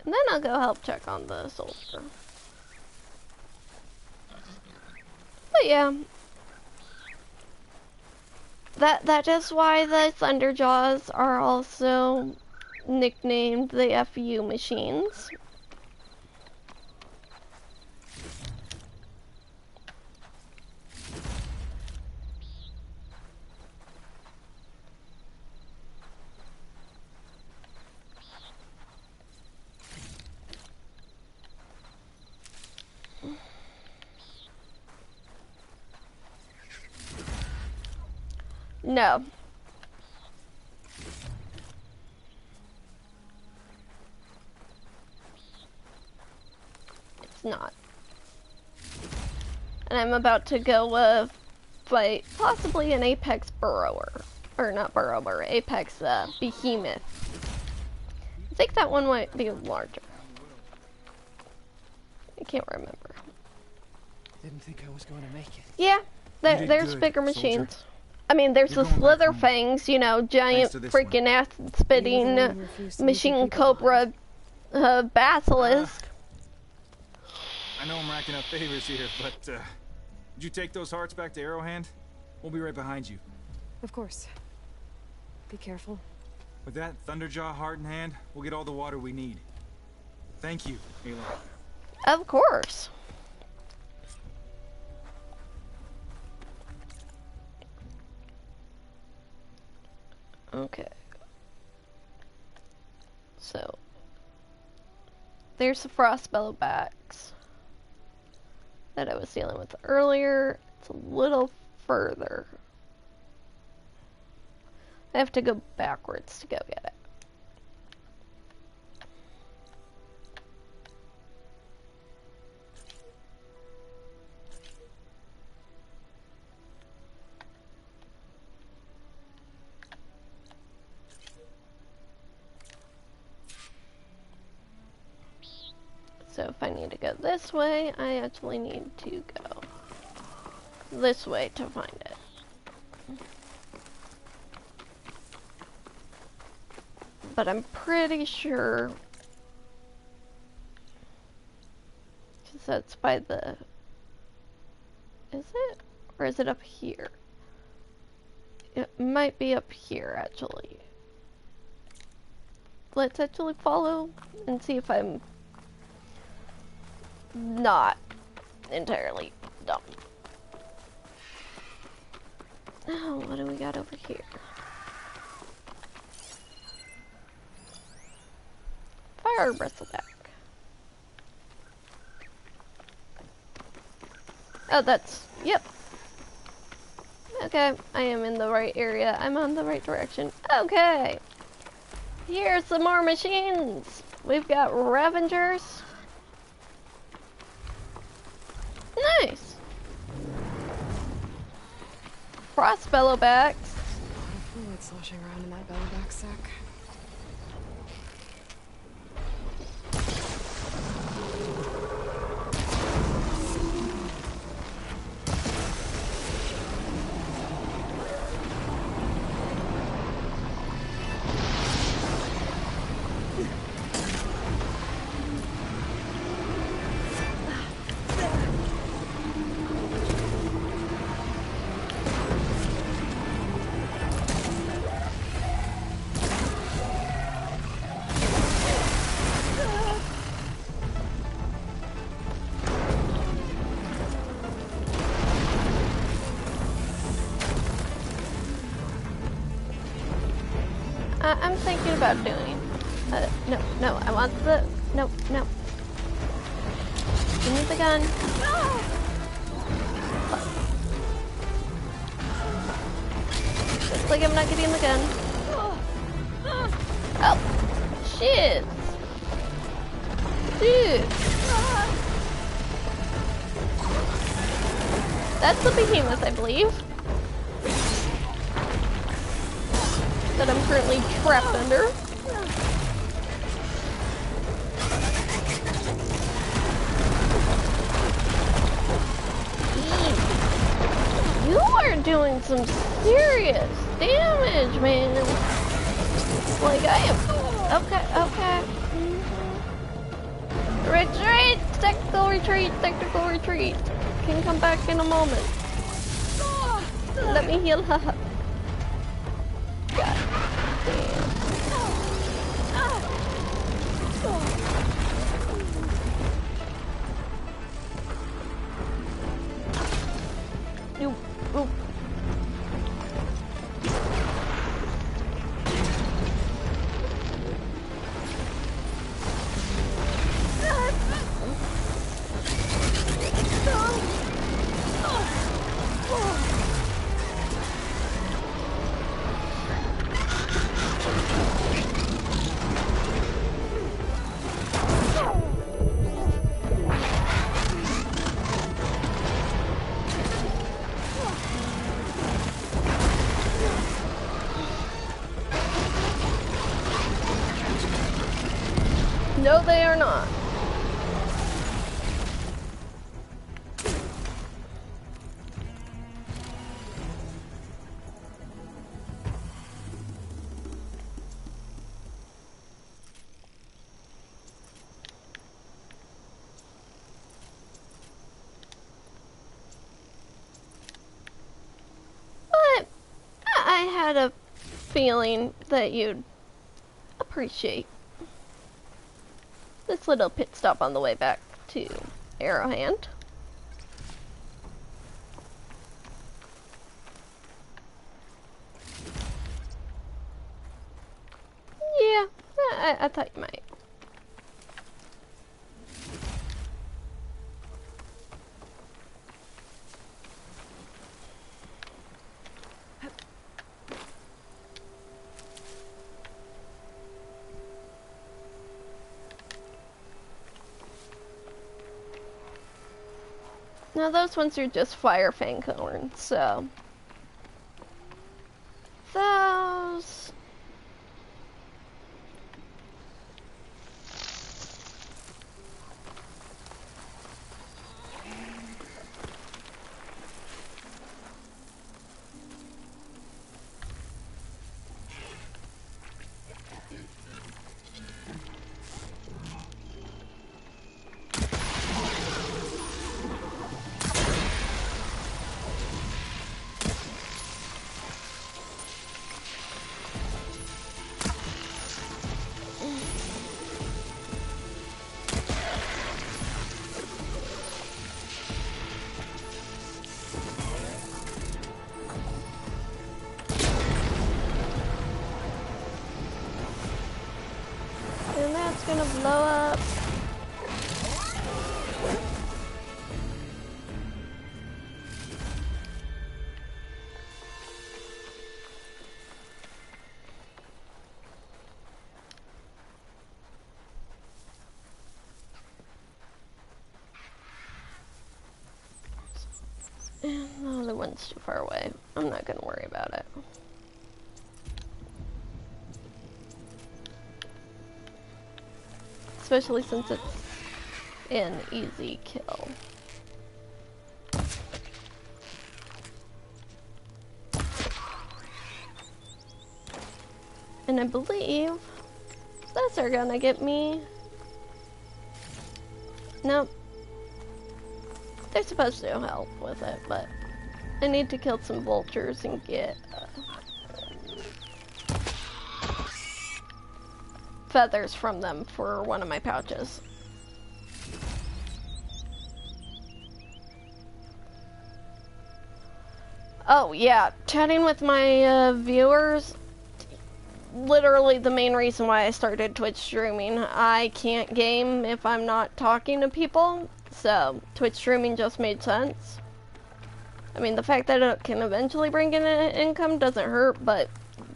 And then I'll go help check on the soldier. But yeah. That is why the Thunderjaws are also nicknamed the FU machines. No. It's not. And I'm about to go fight possibly an Apex Burrower. Or not Burrower, Apex Behemoth. I think that one might be larger. I can't remember. Didn't think I was going to make it. Yeah, there's good, bigger soldier. machines. I mean, there's the Slither Fangs, you know, giant freaking acid-spitting machine cobra basilisk. I know I'm racking up favors here, but did you take those hearts back to Arrowhand? We'll be right behind you. Of course. Be careful. With that Thunderjaw heart in hand, we'll get all the water we need. Thank you, Aloy. Of course. Okay. So there's the frost bellowbacks that I was dealing with earlier. It's a little further. I have to go backwards to go get it. So if I need to go this way, I actually need to go this way to find it. But I'm pretty sure, because that's by the, is it? Or is it up here? It might be up here, actually. Let's actually follow and see if I'm not entirely dumb. Oh, what do we got over here? Fire bristleback. Oh, that's, yep. Okay, I am in the right area. I'm on the right direction. Okay. Here's some more machines. We've got Ravengers. Nice. Frost bellowbacks. Fluid sloshing around in that bellowback sack. I'm thinking about doing. No, I want the. No. Give me the gun. Looks like I'm not getting the gun. Oh, shit. Dude. That's the behemoth, I believe. That I'm currently trapped under. You are doing some serious damage, man. Like I am. Okay. Retreat! Tactical retreat. Can come back in a moment. Let me heal her. God damn. Oop. No, they are not. But I had a feeling that you'd appreciate this little pit stop on the way back to Arrowhand. Yeah, I thought you might. Now those ones are just fire fang horns, so those. Gonna blow up. And the other one's too far away. I'm not gonna worry about it. Especially since it's an easy kill. And I believe those are gonna get me. Nope. They're supposed to help with it, but I need to kill some vultures and get feathers from them for one of my pouches. Oh yeah, chatting with my viewers, literally the main reason why I started Twitch streaming. I can't game if I'm not talking to people, so Twitch streaming just made sense. I mean, the fact that it can eventually bring in an income doesn't hurt, but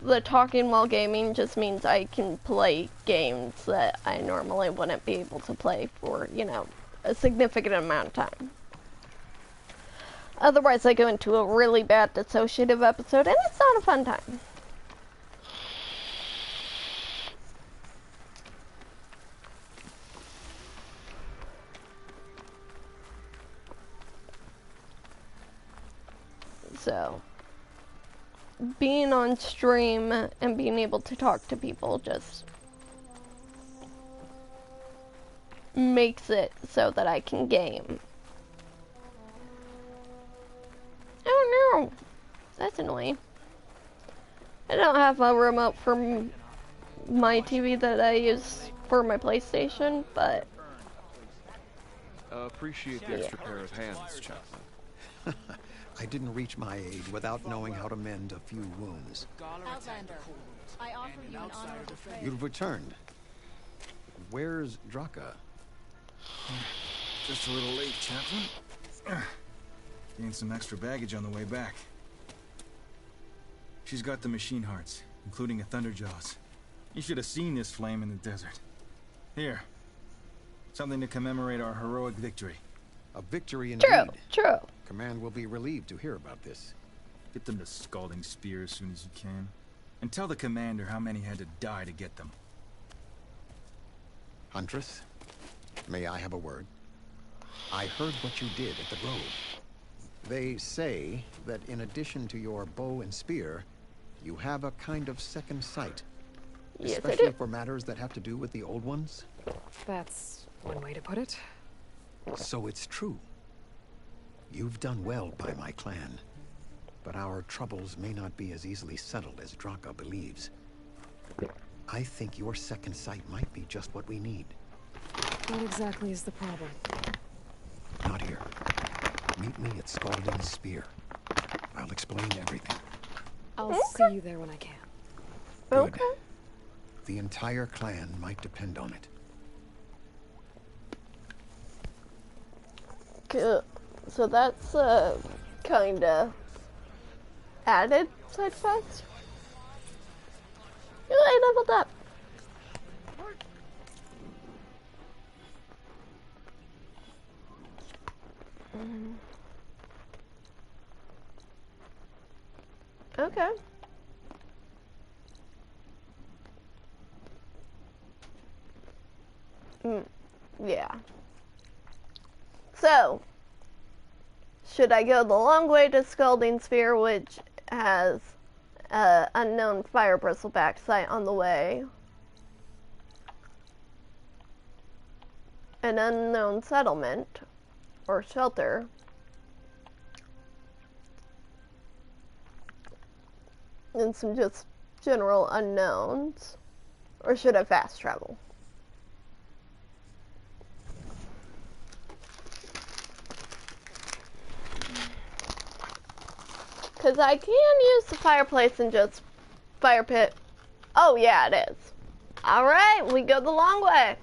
the talking while gaming just means I can play games that I normally wouldn't be able to play for, you know, a significant amount of time. Otherwise, I go into a really bad dissociative episode, and it's not a fun time. So, being on stream and being able to talk to people just makes it so that I can game. Oh no, that's annoying. I don't have a remote for my TV that I use for my PlayStation, but appreciate the extra pair of hands, Chaplain. I didn't reach my age without knowing how to mend a few wounds. Outlander, I offer you an honorable trade. You've returned. Where's Draka? Just a little late, Chaplain. Gained some extra baggage on the way back. She's got the machine hearts, including a Thunderjaws. You should have seen this flame in the desert. Here. Something to commemorate our heroic victory. A victory indeed. True. Command will be relieved to hear about this. Get them to Scalding Spear as soon as you can. And tell the commander how many had to die to get them. Huntress, may I have a word? I heard what you did at the Grove. They say that in addition to your bow and spear, you have a kind of second sight. Yes, especially for matters that have to do with the old ones. That's one way to put it. So it's true. You've done well by my clan, but our troubles may not be as easily settled as Draka believes. I think your second sight might be just what we need. What exactly is the problem? Not here. Meet me at Scalding Spear. I'll explain everything. I'll see you there when I can. Good. The entire clan might depend on it. Good. So that's kinda added side quest. I leveled up. Okay. Yeah. So, should I go the long way to Scalding Spear, which has unknown fire bristleback site on the way, an unknown settlement or shelter, and some just general unknowns, or should I fast travel? Because I can use the fireplace and just fire pit. Oh yeah, it is. Alright, we go the long way.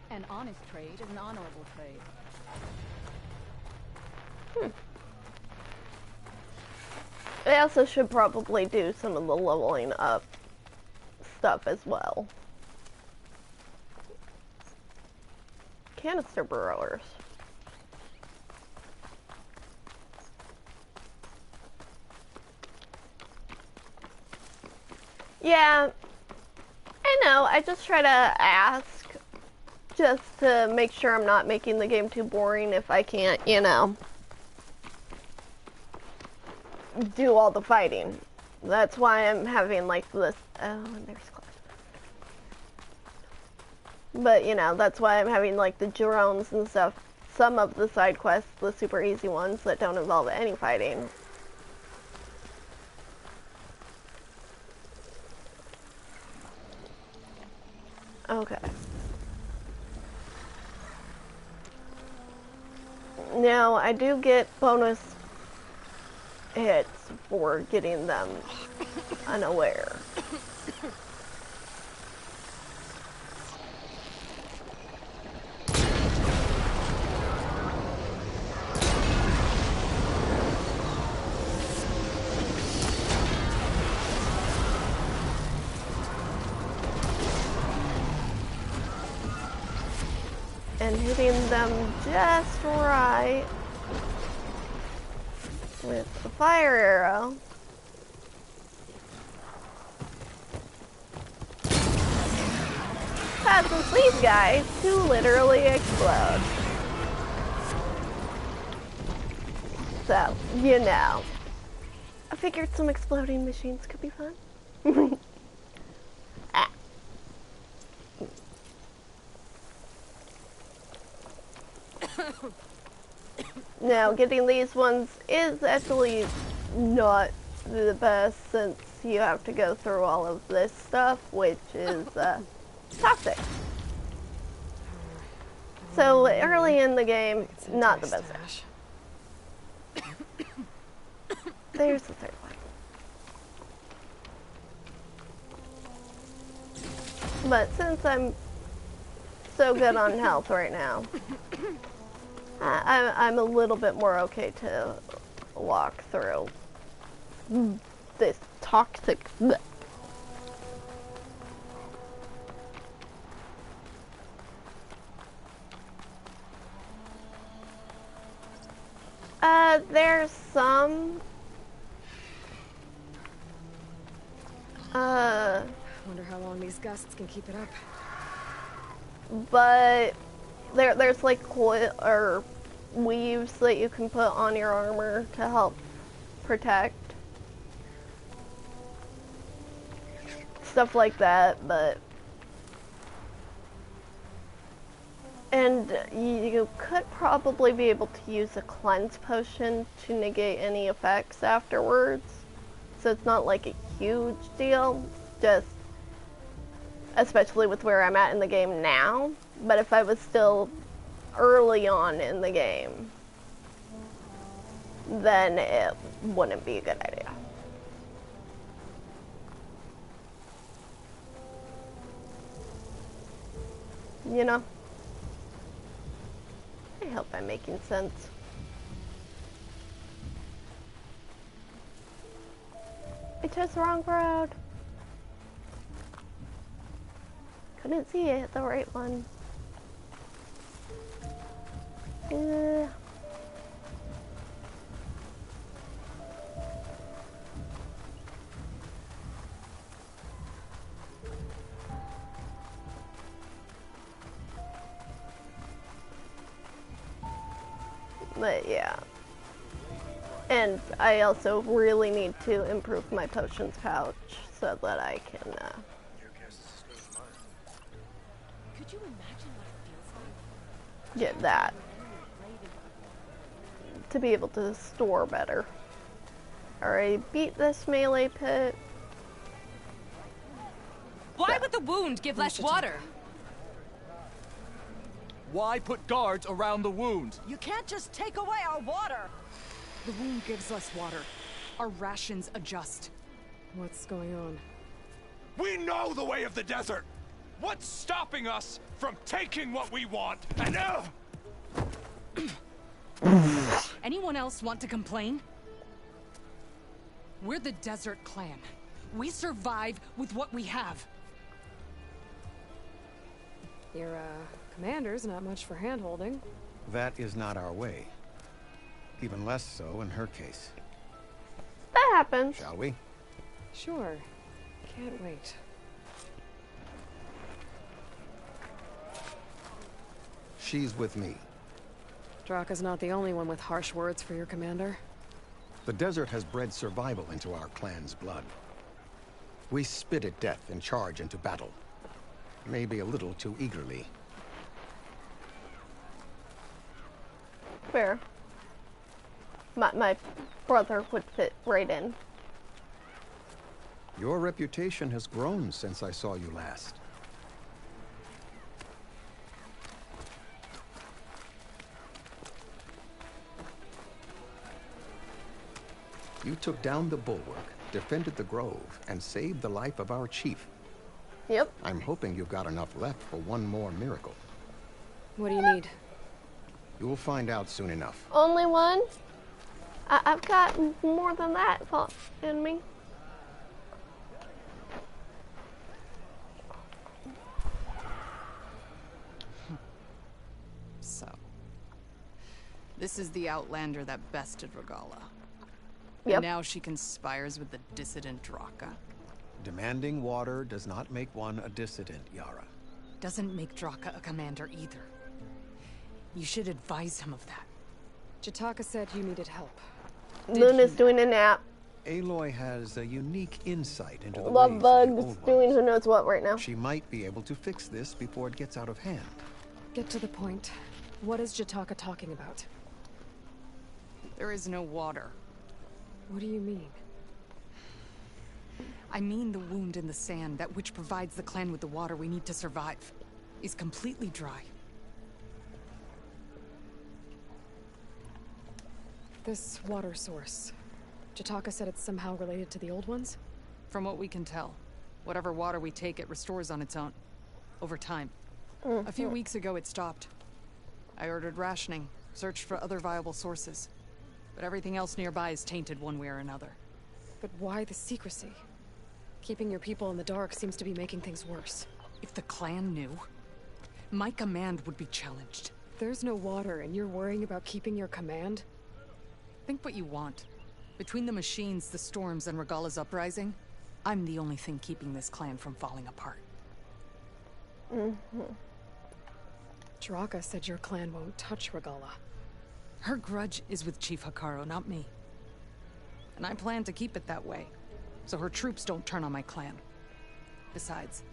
An honest trade is an honorable trade. I also should probably do some of the leveling up stuff as well. Canister burrowers. Yeah, I know. I just try to ask just to make sure I'm not making the game too boring if I can't, you know, do all the fighting. That's why I'm having like this. Oh, and there's Cliff. But you know, that's why I'm having like the drones and stuff. Some of the side quests, the super easy ones that don't involve any fighting. Okay. Now, I do get bonus hits for getting them unaware. And hitting them just right with the fire arrow causes these guys to literally explode. So, you know, I figured some exploding machines could be fun. Now, getting these ones is actually not the best since you have to go through all of this stuff, which is toxic. So early in the game, not the best. There's the third one. But since I'm so good on health right now, I'm a little bit more okay to walk through this toxic. There's some. Wonder how long these gusts can keep it up. But there's like coil or weaves that you can put on your armor to help protect. Stuff like that, but and you could probably be able to use a cleanse potion to negate any effects afterwards. So it's not like a huge deal, just especially with where I'm at in the game now. But if I was still early on in the game, then it wouldn't be a good idea. You know? I hope I'm making sense. I chose the wrong road. Couldn't see it, the right one. But yeah. And I also really need to improve my potions pouch so that I can Could you imagine what it feels like? get that to be able to store better. Alright, beat this melee pit. Why would the wound give less water? Why put guards around the wound? You can't just take away our water! The wound gives us water. Our rations adjust. What's going on? We know the way of the desert! What's stopping us from taking what we want? And Anyone else want to complain? We're the Desert Clan. We survive with what we have. Your, commander's not much for hand-holding. That is not our way. Even less so in her case. That happens. Shall we? Sure. Can't wait. She's with me. Draka's not the only one with harsh words for your commander. The desert has bred survival into our clan's blood. We spit at death and charge into battle. Maybe a little too eagerly. Fair. My brother would fit right in. Your reputation has grown since I saw you last. You took down the bulwark, defended the grove, and saved the life of our chief. Yep. I'm hoping you've got enough left for one more miracle. What do you need? You'll find out soon enough. Only one? I've got more than that in me. So, this is the Outlander that bested Regalla. Yep. And now she conspires with the dissident Draka. Demanding water does not make one a dissident, Yara. Doesn't make Draka a commander either. You should advise him of that. Jataka said you needed help. Luna's doing a nap. Aloy has a unique insight into the Love ways of the Bug's old doing ones. who knows what right now. She might be able to fix this before it gets out of hand. Get to the point. What is Jataka talking about? There is no water. What do you mean? I mean the wound in the sand, that which provides the clan with the water we need to survive, is completely dry. This water source. Jataka said it's somehow related to the old ones? From what we can tell, whatever water we take, it restores on its own. Over time. A few weeks ago, it stopped. I ordered rationing, searched for other viable sources. But everything else nearby is tainted one way or another. But why the secrecy? Keeping your people in the dark seems to be making things worse. If the clan knew, my command would be challenged. There's no water and you're worrying about keeping your command? Think what you want. Between the machines, the storms, and Regalla's uprising, I'm the only thing keeping this clan from falling apart. Draka said your clan won't touch Regalla. Her grudge is with Chief Hekarro, not me. And I plan to keep it that way, so her troops don't turn on my clan. Besides,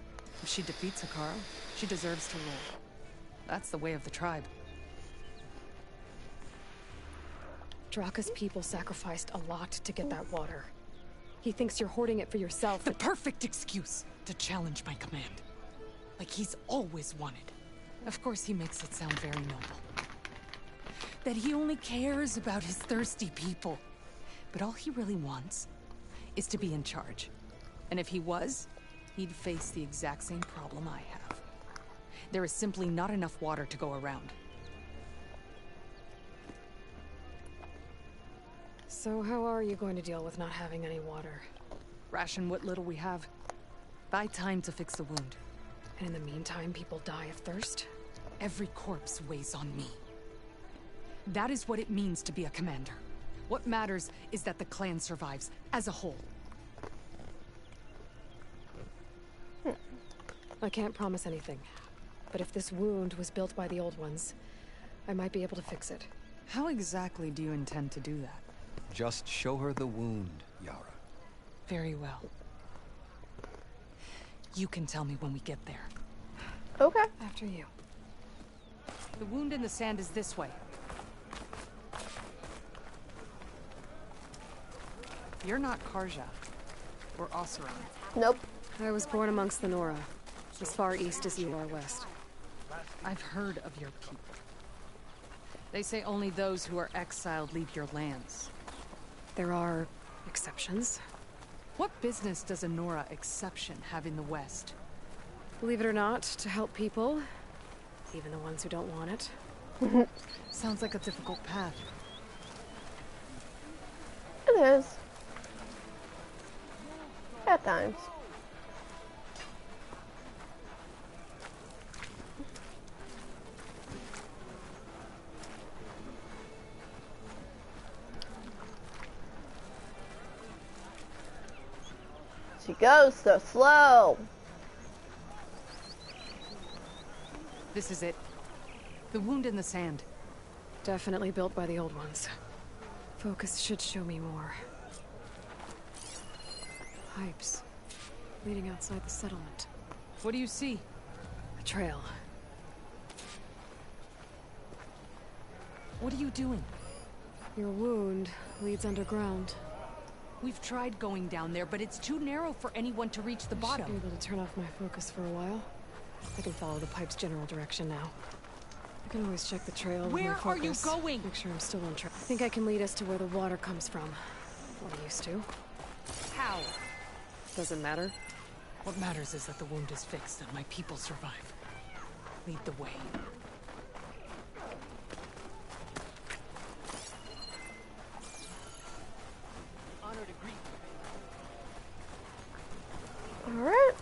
if she defeats Hekarro, she deserves to rule. That's the way of the tribe. Draka's people sacrificed a lot to get that water. He thinks you're hoarding it for yourself. The perfect excuse to challenge my command. Like he's always wanted. Of course he makes it sound very noble. That he only cares about his thirsty people. But all he really wants is to be in charge. And if he was, he'd face the exact same problem I have. There is simply not enough water to go around. So how are you going to deal with not having any water? Ration what little we have. Buy time to fix the wound. And in the meantime, people die of thirst? Every corpse weighs on me. That is what it means to be a commander. What matters is that the clan survives, as a whole. I can't promise anything. But if this wound was built by the old ones, I might be able to fix it. How exactly do you intend to do that? Just show her the wound, Yara. Very well. You can tell me when we get there. Okay. After you. The wound in the sand is this way. You're not Karja. Or Oseram. Nope. I was born amongst the Nora. As far east as you are west. I've heard of your people. They say only those who are exiled leave your lands. There are exceptions. What business does a Nora exception have in the West? Believe it or not, to help people. Even the ones who don't want it. Sounds like a difficult path. It is. At times. She goes so slow. This is it. The wound in the sand. Definitely built by the old ones. Focus should show me more. Pipes. Leading outside the settlement. What do you see? A trail. What are you doing? Your wound leads underground. We've tried going down there, but it's too narrow for anyone to reach the bottom. I should be able to turn off my focus for a while. I can follow the pipe's general direction now. I can always check the trail with my Where focus. are you going? Make sure I'm still on track. I think I can lead us to where the water comes from. What I used to. How? Doesn't matter. What matters is that the wound is fixed and my people survive. Lead the way. Honored agree. Alright.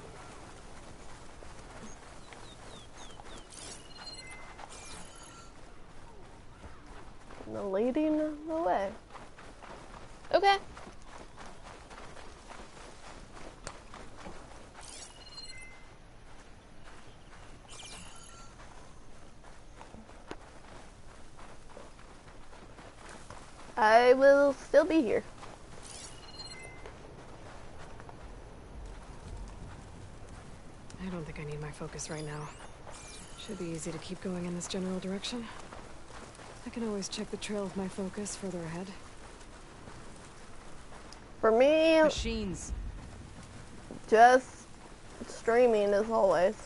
Leading the way. Okay. I will still be here. I don't think I need my focus right now. Should be easy to keep going in this general direction. I can always check the trail of my focus further ahead. For me, machines. Just streaming as always.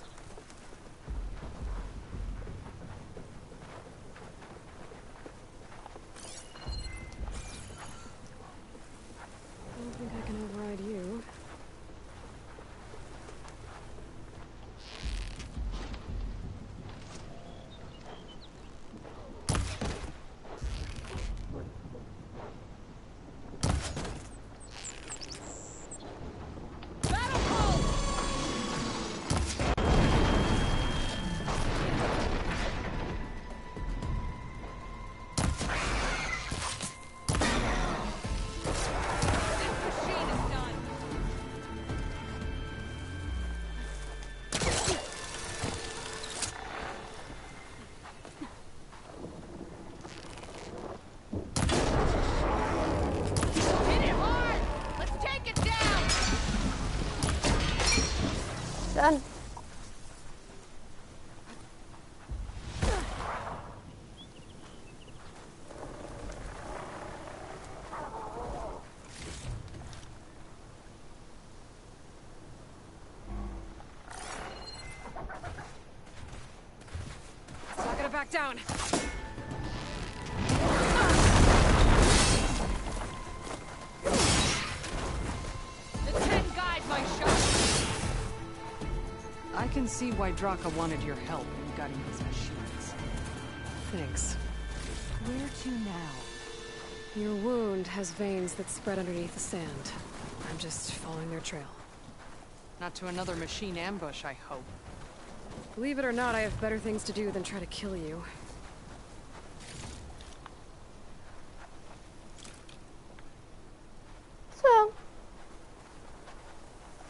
I don't think I can override you. Done. It's not gonna back down. The 10 guide my shot. I can see why Draka wanted your help in gutting his machines. Thanks. Where to now? Your wound has veins that spread underneath the sand. I'm just following their trail. Not to another machine ambush, I hope. Believe it or not, I have better things to do than try to kill you. So,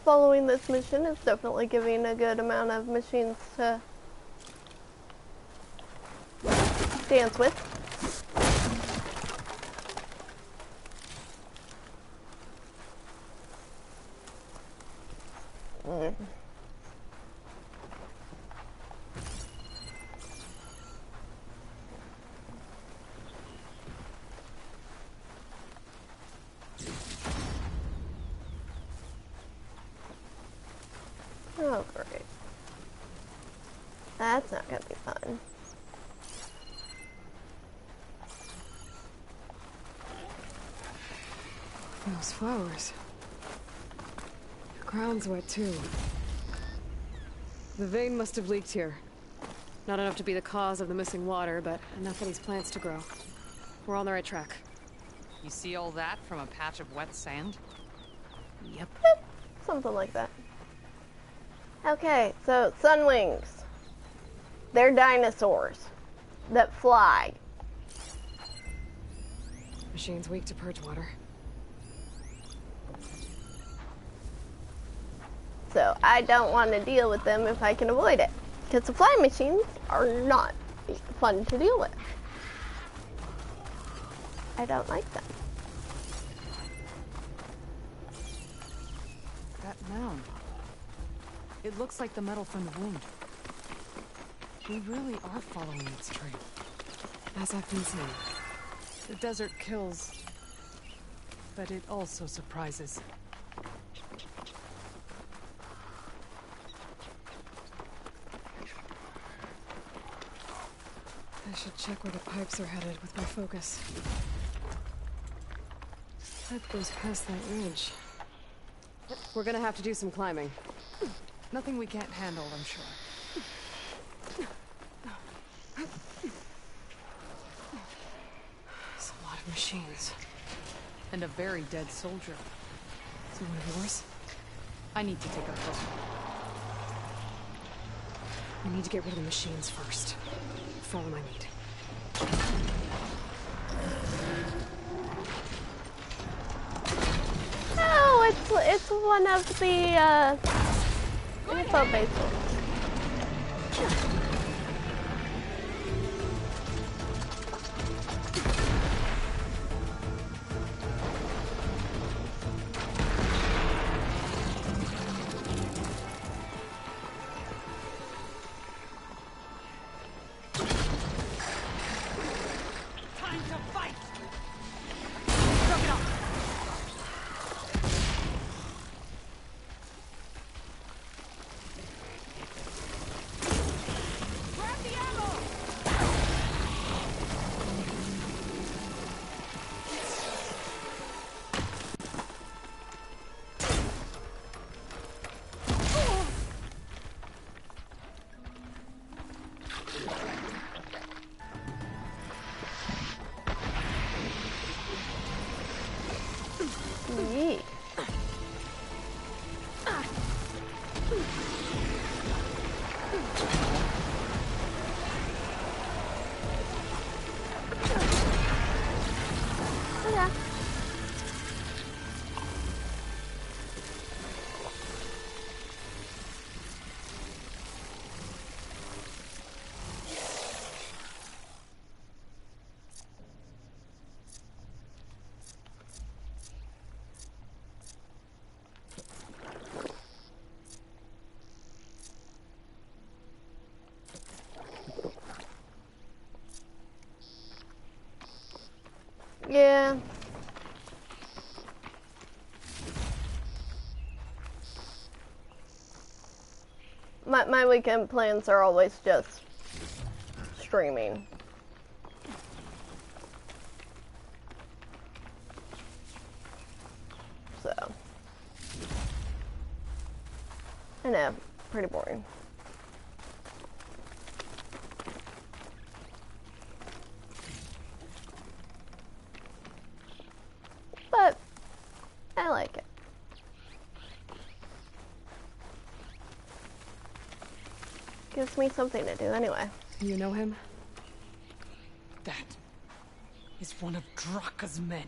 following this mission is definitely giving a good amount of machines to dance with. Oh, great. That's not gonna be fun. Those flowers. The ground's wet too. The vein must have leaked here. Not enough to be the cause of the missing water, but enough for these plants to grow. We're on the right track. You see all that from a patch of wet sand? Yep. Something like that. Okay, so sunwings. They're dinosaurs that fly. Machine's weak to purge water. So I don't want to deal with them if I can avoid it. Because the flying machines are not fun to deal with. I don't like them. That mound. It looks like the metal from the wound. We really are following its trail. As I've been saying. The desert kills, but it also surprises. I should check where the pipes are headed with my focus. That goes past that ridge. We're gonna have to do some climbing. Nothing we can't handle, I'm sure. It's a lot of machines. And a very dead soldier. Is it one of yours? I need to take a closer look. We need to get rid of the machines first. Follow my lead. Oh, it's one of the info bases. Yeah. My weekend plans are always just streaming. So. I know, pretty boring. But I like it. Gives me something to do anyway. You know him? That is one of Draka's men.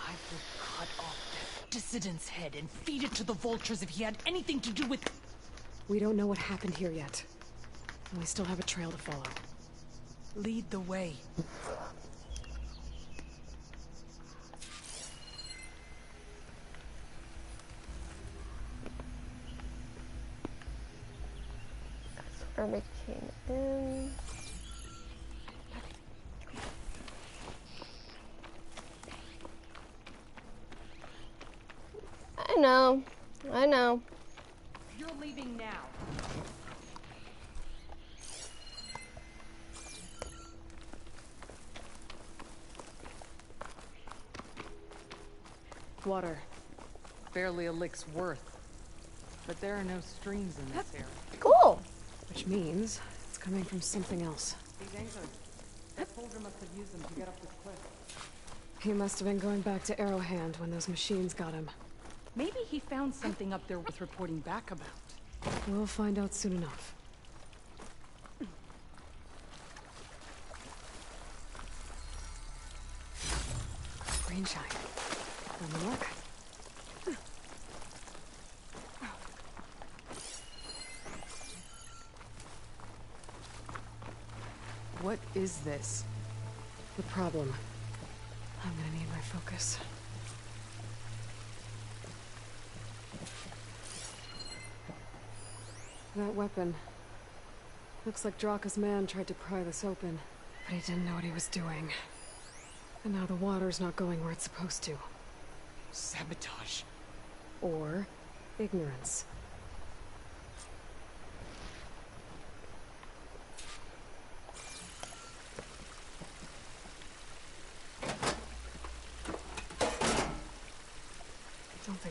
I will cut off that dissident's head and feed it to the vultures if he had anything to do with... We don't know what happened here yet. And we still have a trail to follow. Lead the way. Are we came in? I know. You're leaving now. Water. Barely a lick's worth. But there are no streams in this area. Cool. Which means it's coming from something else. These anchors. That soldier must have used them to get up this cliff. He must have been going back to Arrowhand when those machines got him. Maybe he found something up there worth reporting back about. We'll find out soon enough. Rain shine. On the mark. What is this? The problem. I'm gonna need my focus. That weapon. Looks like Draka's man tried to pry this open, but he didn't know what he was doing. And now the water's not going where it's supposed to. Sabotage. Or ignorance.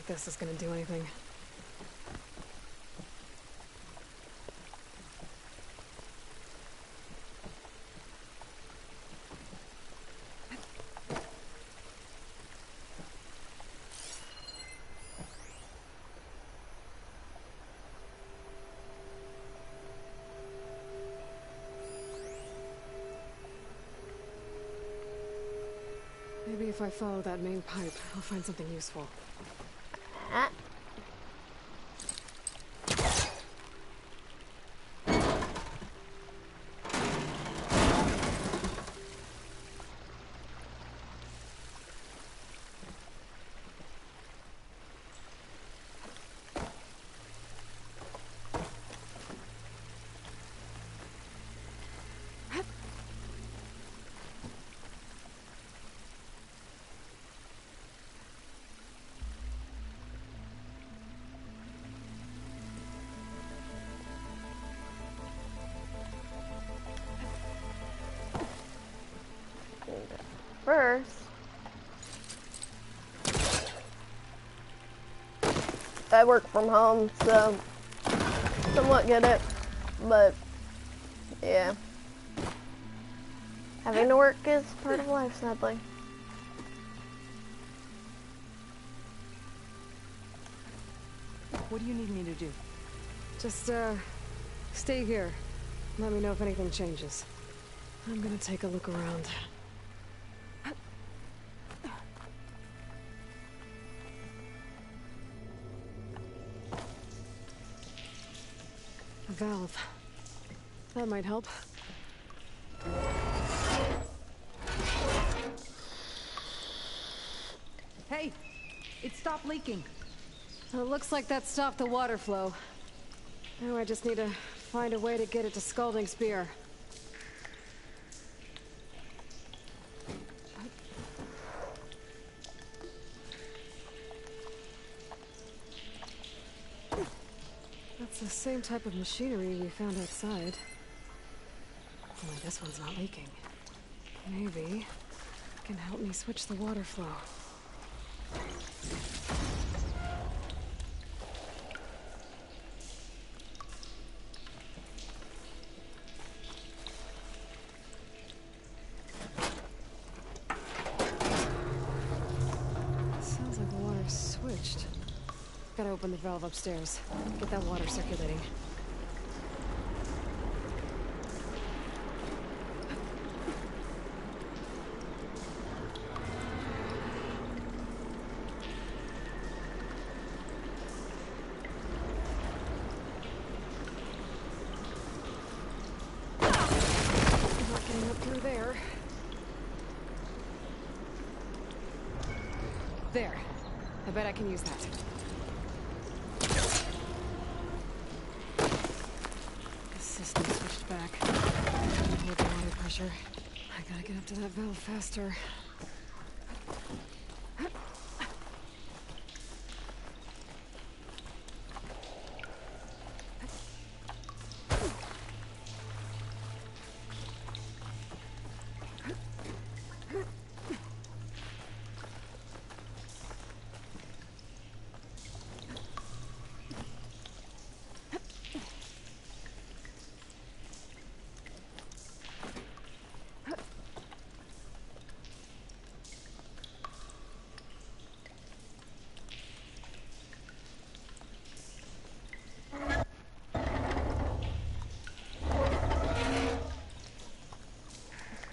this is gonna do anything. Maybe if I follow that main pipe, I'll find something useful. First, I work from home, so somewhat get it, but yeah, having to work is part of life, sadly. What do you need me to do? Just, stay here. Let me know if anything changes. I'm gonna take a look around. A valve. That might help. Hey! It stopped leaking. It looks like that stopped the water flow. Now I just need to find a way to get it to Scalding Spear. That's the same type of machinery we found outside. Only this one's not leaking. Maybe it can help me switch the water flow. Sounds like the water's switched. Gotta open the valve upstairs. Get that water circulating. Not getting up through there. There. I bet I can use that. The system switched back. Hold the water pressure. I gotta get up to that valve faster.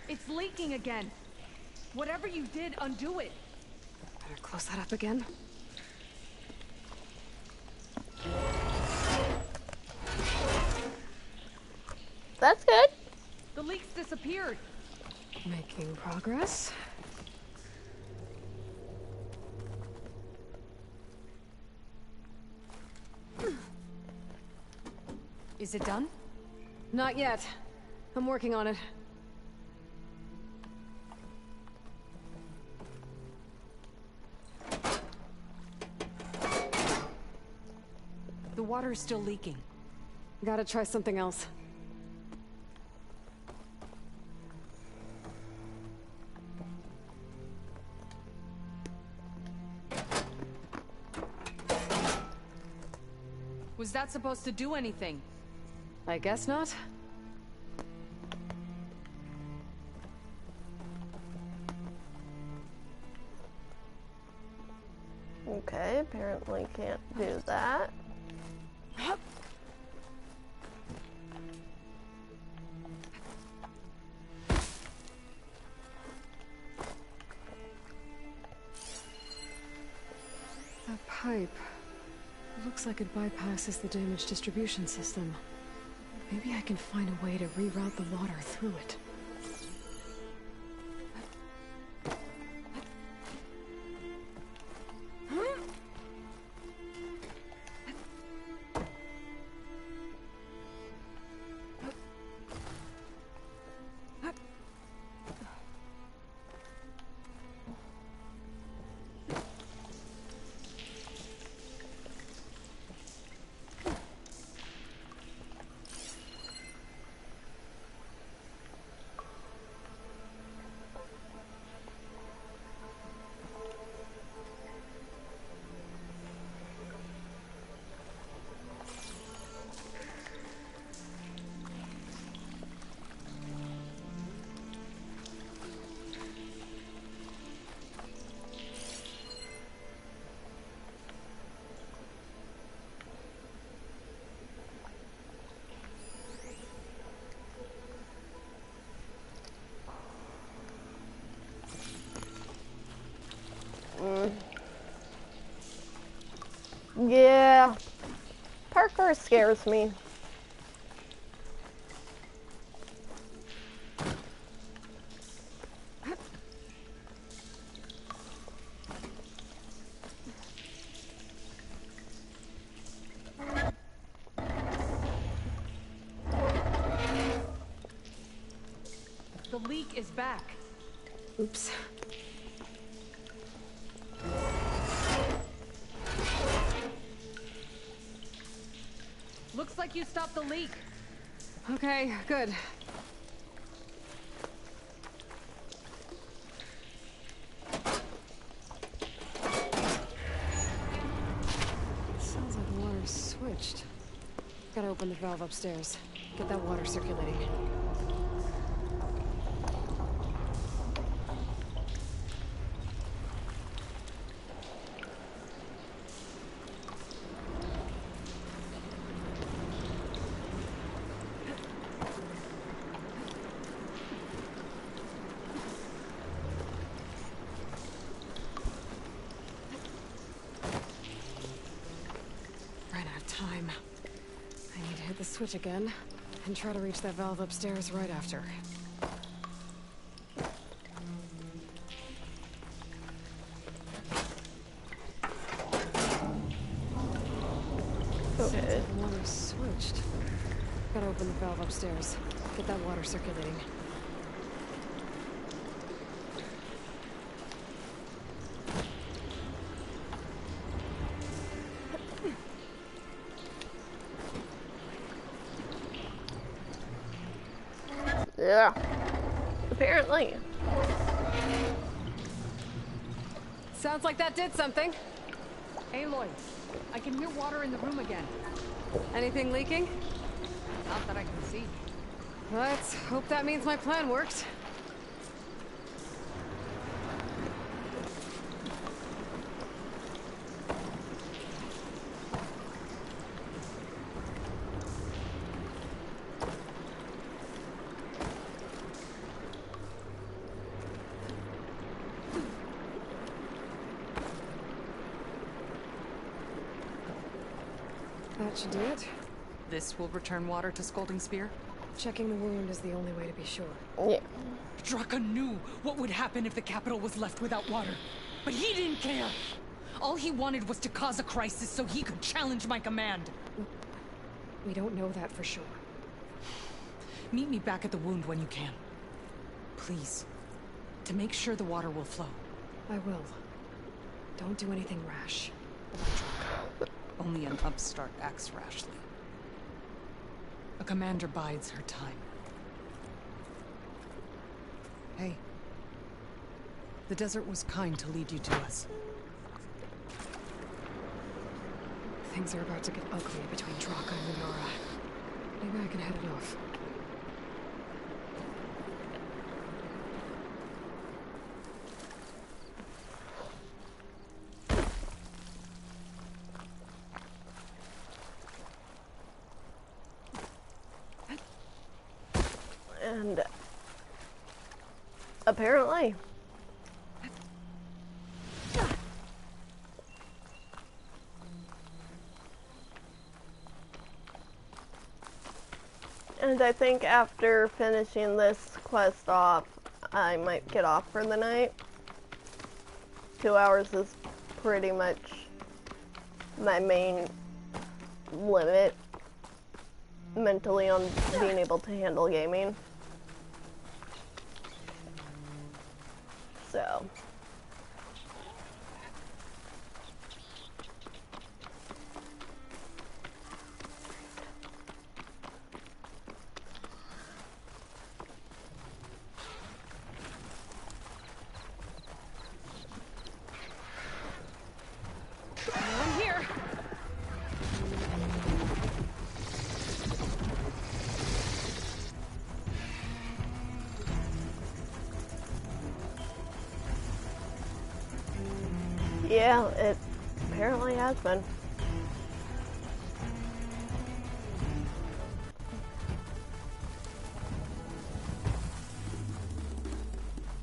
It's leaking again. Whatever you did, undo it. Better close that up again. That's good. The leaks disappeared. Making progress. Is it done? Not yet. I'm working on it. The water is still leaking. Gotta try something else. Was that supposed to do anything? I guess not. Okay, apparently can't do that. That pipe. Looks like it bypasses the damaged distribution system. Maybe I can find a way to reroute the water through it. Yeah, parkour scares me. The leak is back. Oops. Looks like you stopped the leak. Okay, good. Sounds like the water's switched. Gotta open the valve upstairs. Get that water circulating. Time. I need to hit the switch again and try to reach that valve upstairs right after. Okay. The water's switched. Gotta open the valve upstairs. Get that water circulating. Yeah. Apparently. Sounds like that did something. Aloy, I can hear water in the room again. Anything leaking? Not that I can see. Let's hope that means my plan worked. That should do it. This will return water to Scolding Spear? Checking the wound is the only way to be sure. Yeah. Draka knew what would happen if the capital was left without water. But he didn't care! All he wanted was to cause a crisis so he could challenge my command. We don't know that for sure. Meet me back at the wound when you can. Please. To make sure the water will flow. I will. Don't do anything rash. Only an upstart acts rashly. A commander bides her time. Hey. The desert was kind to lead you to us. Things are about to get ugly between Draka and Yara. Maybe I can head it off. And apparently and I think after finishing this quest off, I might get off for the night. 2 hours is pretty much my main limit mentally on being able to handle gaming. So I'm here. yeah, it apparently has been.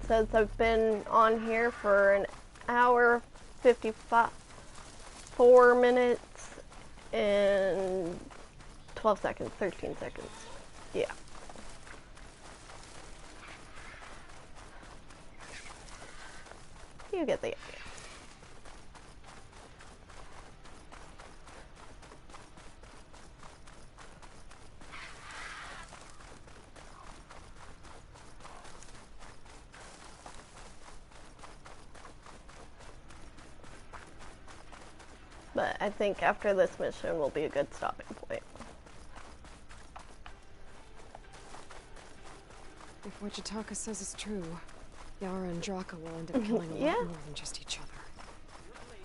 Says I've been on here for an hour, 54 minutes, and 12 seconds, 13 seconds. Yeah. You get the idea. But I think after this mission will be a good stopping point. If what Jataka says is true, Yara and Draka will end up killing a Yeah. lot more than just each other.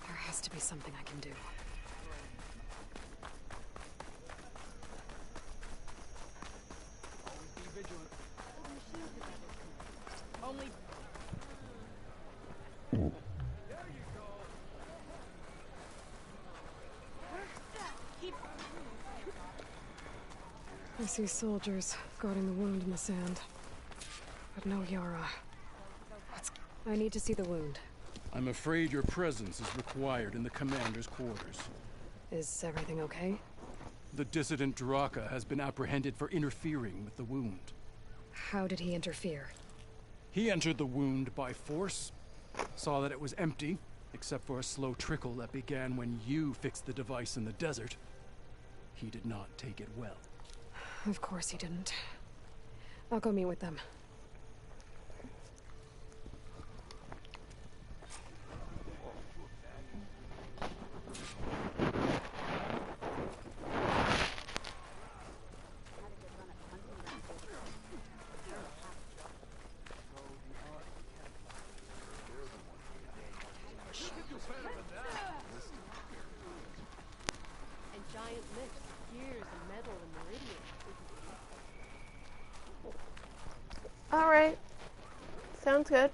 There has to be something I can do. Only I see soldiers guarding the wound in the sand. But no Yara. I need to see the wound. I'm afraid your presence is required in the commander's quarters. Is everything okay? The dissident Draka has been apprehended for interfering with the wound. How did he interfere? He entered the wound by force, saw that it was empty, except for a slow trickle that began when you fixed the device in the desert. He did not take it well. Of course he didn't. I'll go meet with them. And giant lifts, gears, and metal and meridian. Alright. Sounds good.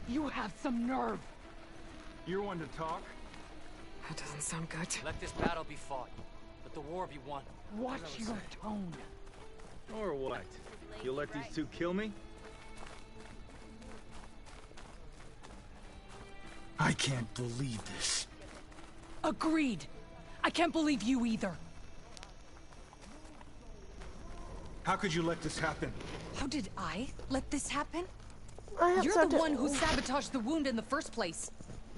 You have some nerve. you're one to talk. That doesn't sound good. Let this battle be fought. Let the war be won. Watch your tone. Or what? You'll let these two kill me? I can't believe this. Agreed. I can't believe you either. How could you let this happen? How did I let this happen? I have You're such the a- one who sabotaged the wound in the first place.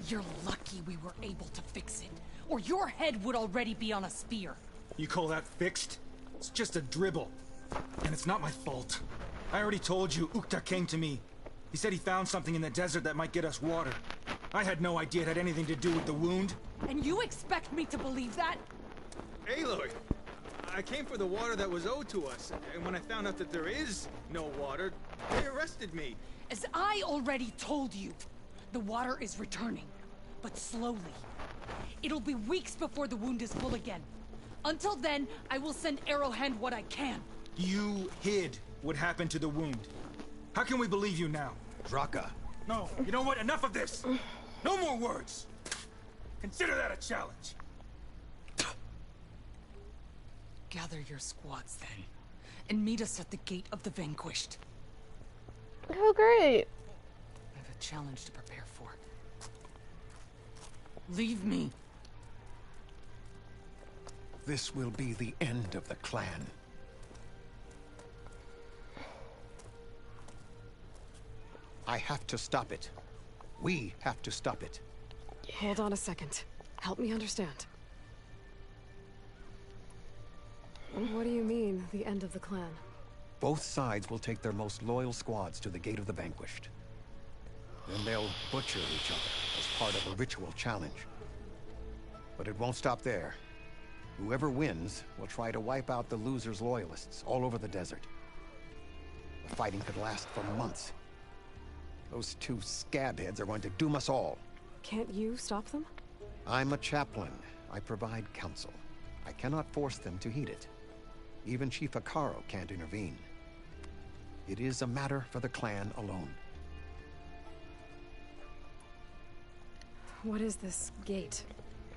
You're lucky we were able to fix it, or your head would already be on a spear. You call that fixed? It's just a dribble. And it's not my fault. I already told you, Ukta came to me. He said he found something in the desert that might get us water. I had no idea it had anything to do with the wound. And you expect me to believe that? Aloy! I came for the water that was owed to us, and when I found out that there is no water, they arrested me. As I already told you, the water is returning, but slowly. It'll be weeks before the wound is full again. Until then, I will send Arrowhand what I can. You hid what happened to the wound. How can we believe you now? Draka. No, you know what? Enough of this. No more words. Consider that a challenge. Gather your squads then, and meet us at the Gate of the Vanquished. Oh, great. I have a challenge to prepare for. Leave me. This will be the end of the clan. I have to stop it. We have to stop it. Hold on a second. Help me understand. What do you mean, the end of the clan? Both sides will take their most loyal squads to the Gate of the Vanquished. Then they'll butcher each other as part of a ritual challenge. But it won't stop there. Whoever wins will try to wipe out the loser's loyalists all over the desert. The fighting could last for months. Those two scabheads are going to doom us all. Can't you stop them? I'm a chaplain. I provide counsel. I cannot force them to heed it. Even Chief Hekarro can't intervene. It is a matter for the clan alone. What is this gate?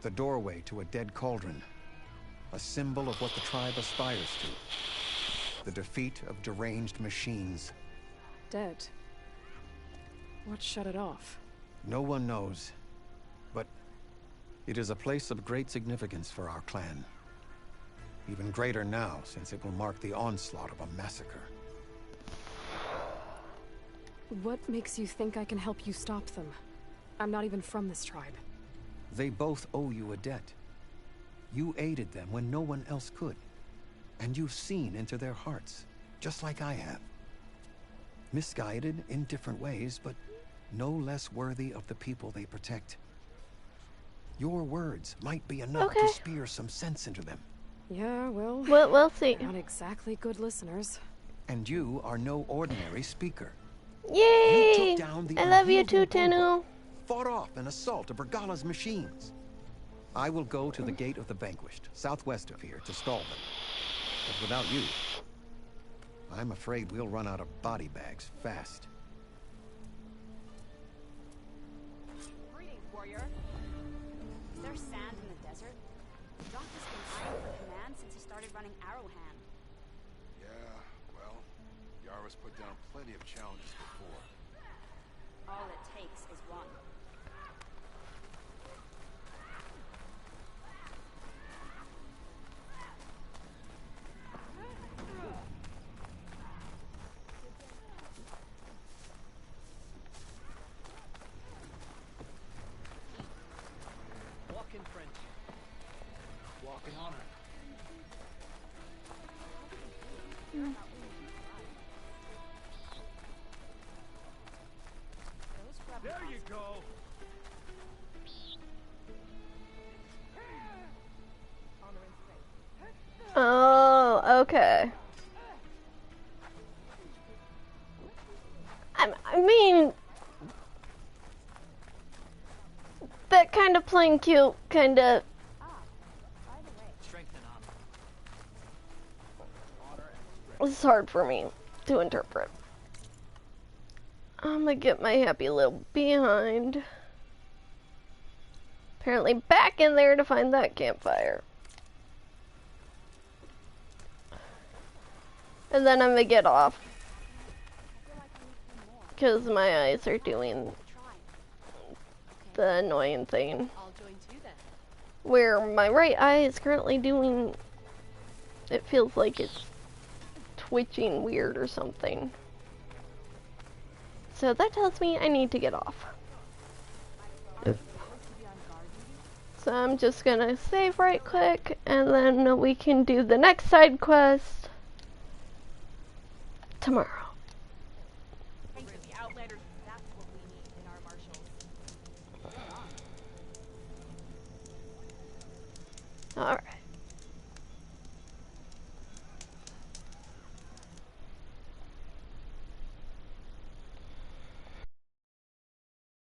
The doorway to a dead cauldron. A symbol of what the tribe aspires to. The defeat of deranged machines. Dead. What shut it off? No one knows. But it is a place of great significance for our clan. Even greater now, since it will mark the onslaught of a massacre. What makes you think I can help you stop them? I'm not even from this tribe. They both owe you a debt. You aided them when no one else could. And you've seen into their hearts, just like I have. Misguided in different ways, but no less worthy of the people they protect. Your words might be enough to spear some sense into them. Yeah, well... We'll see. Not exactly good listeners. And you are no ordinary speaker. Yay! You took down the I love you too, unwieldy Tenno. Fought off an assault of Regala's machines. I will go to the Gate of the Vanquished, southwest of here, to stall them. But without you, I'm afraid we'll run out of body bags fast. Greetings, warrior. Is there sand in the desert? Doc has been eyeing for command since he started running Arrowhand. Yeah, well, Yara's put down plenty of challenges before. All it takes is one. Walk in, friend. Walk in honor. There you go. Oh, okay. I mean, that kind of playing cute, kind of. Strength and honor. It's hard for me to interpret. I'm gonna get my happy little behind. Apparently back in there to find that campfire. And then I'm gonna get off. Because my eyes are doing the annoying thing. Where my right eye is currently doing, it feels like it's twitching weird or something. So that tells me I need to get off. So I'm just gonna save right quick and then we can do the next side quest tomorrow. Thanks to the Outlanders, that's what we need in our marshals. Alright.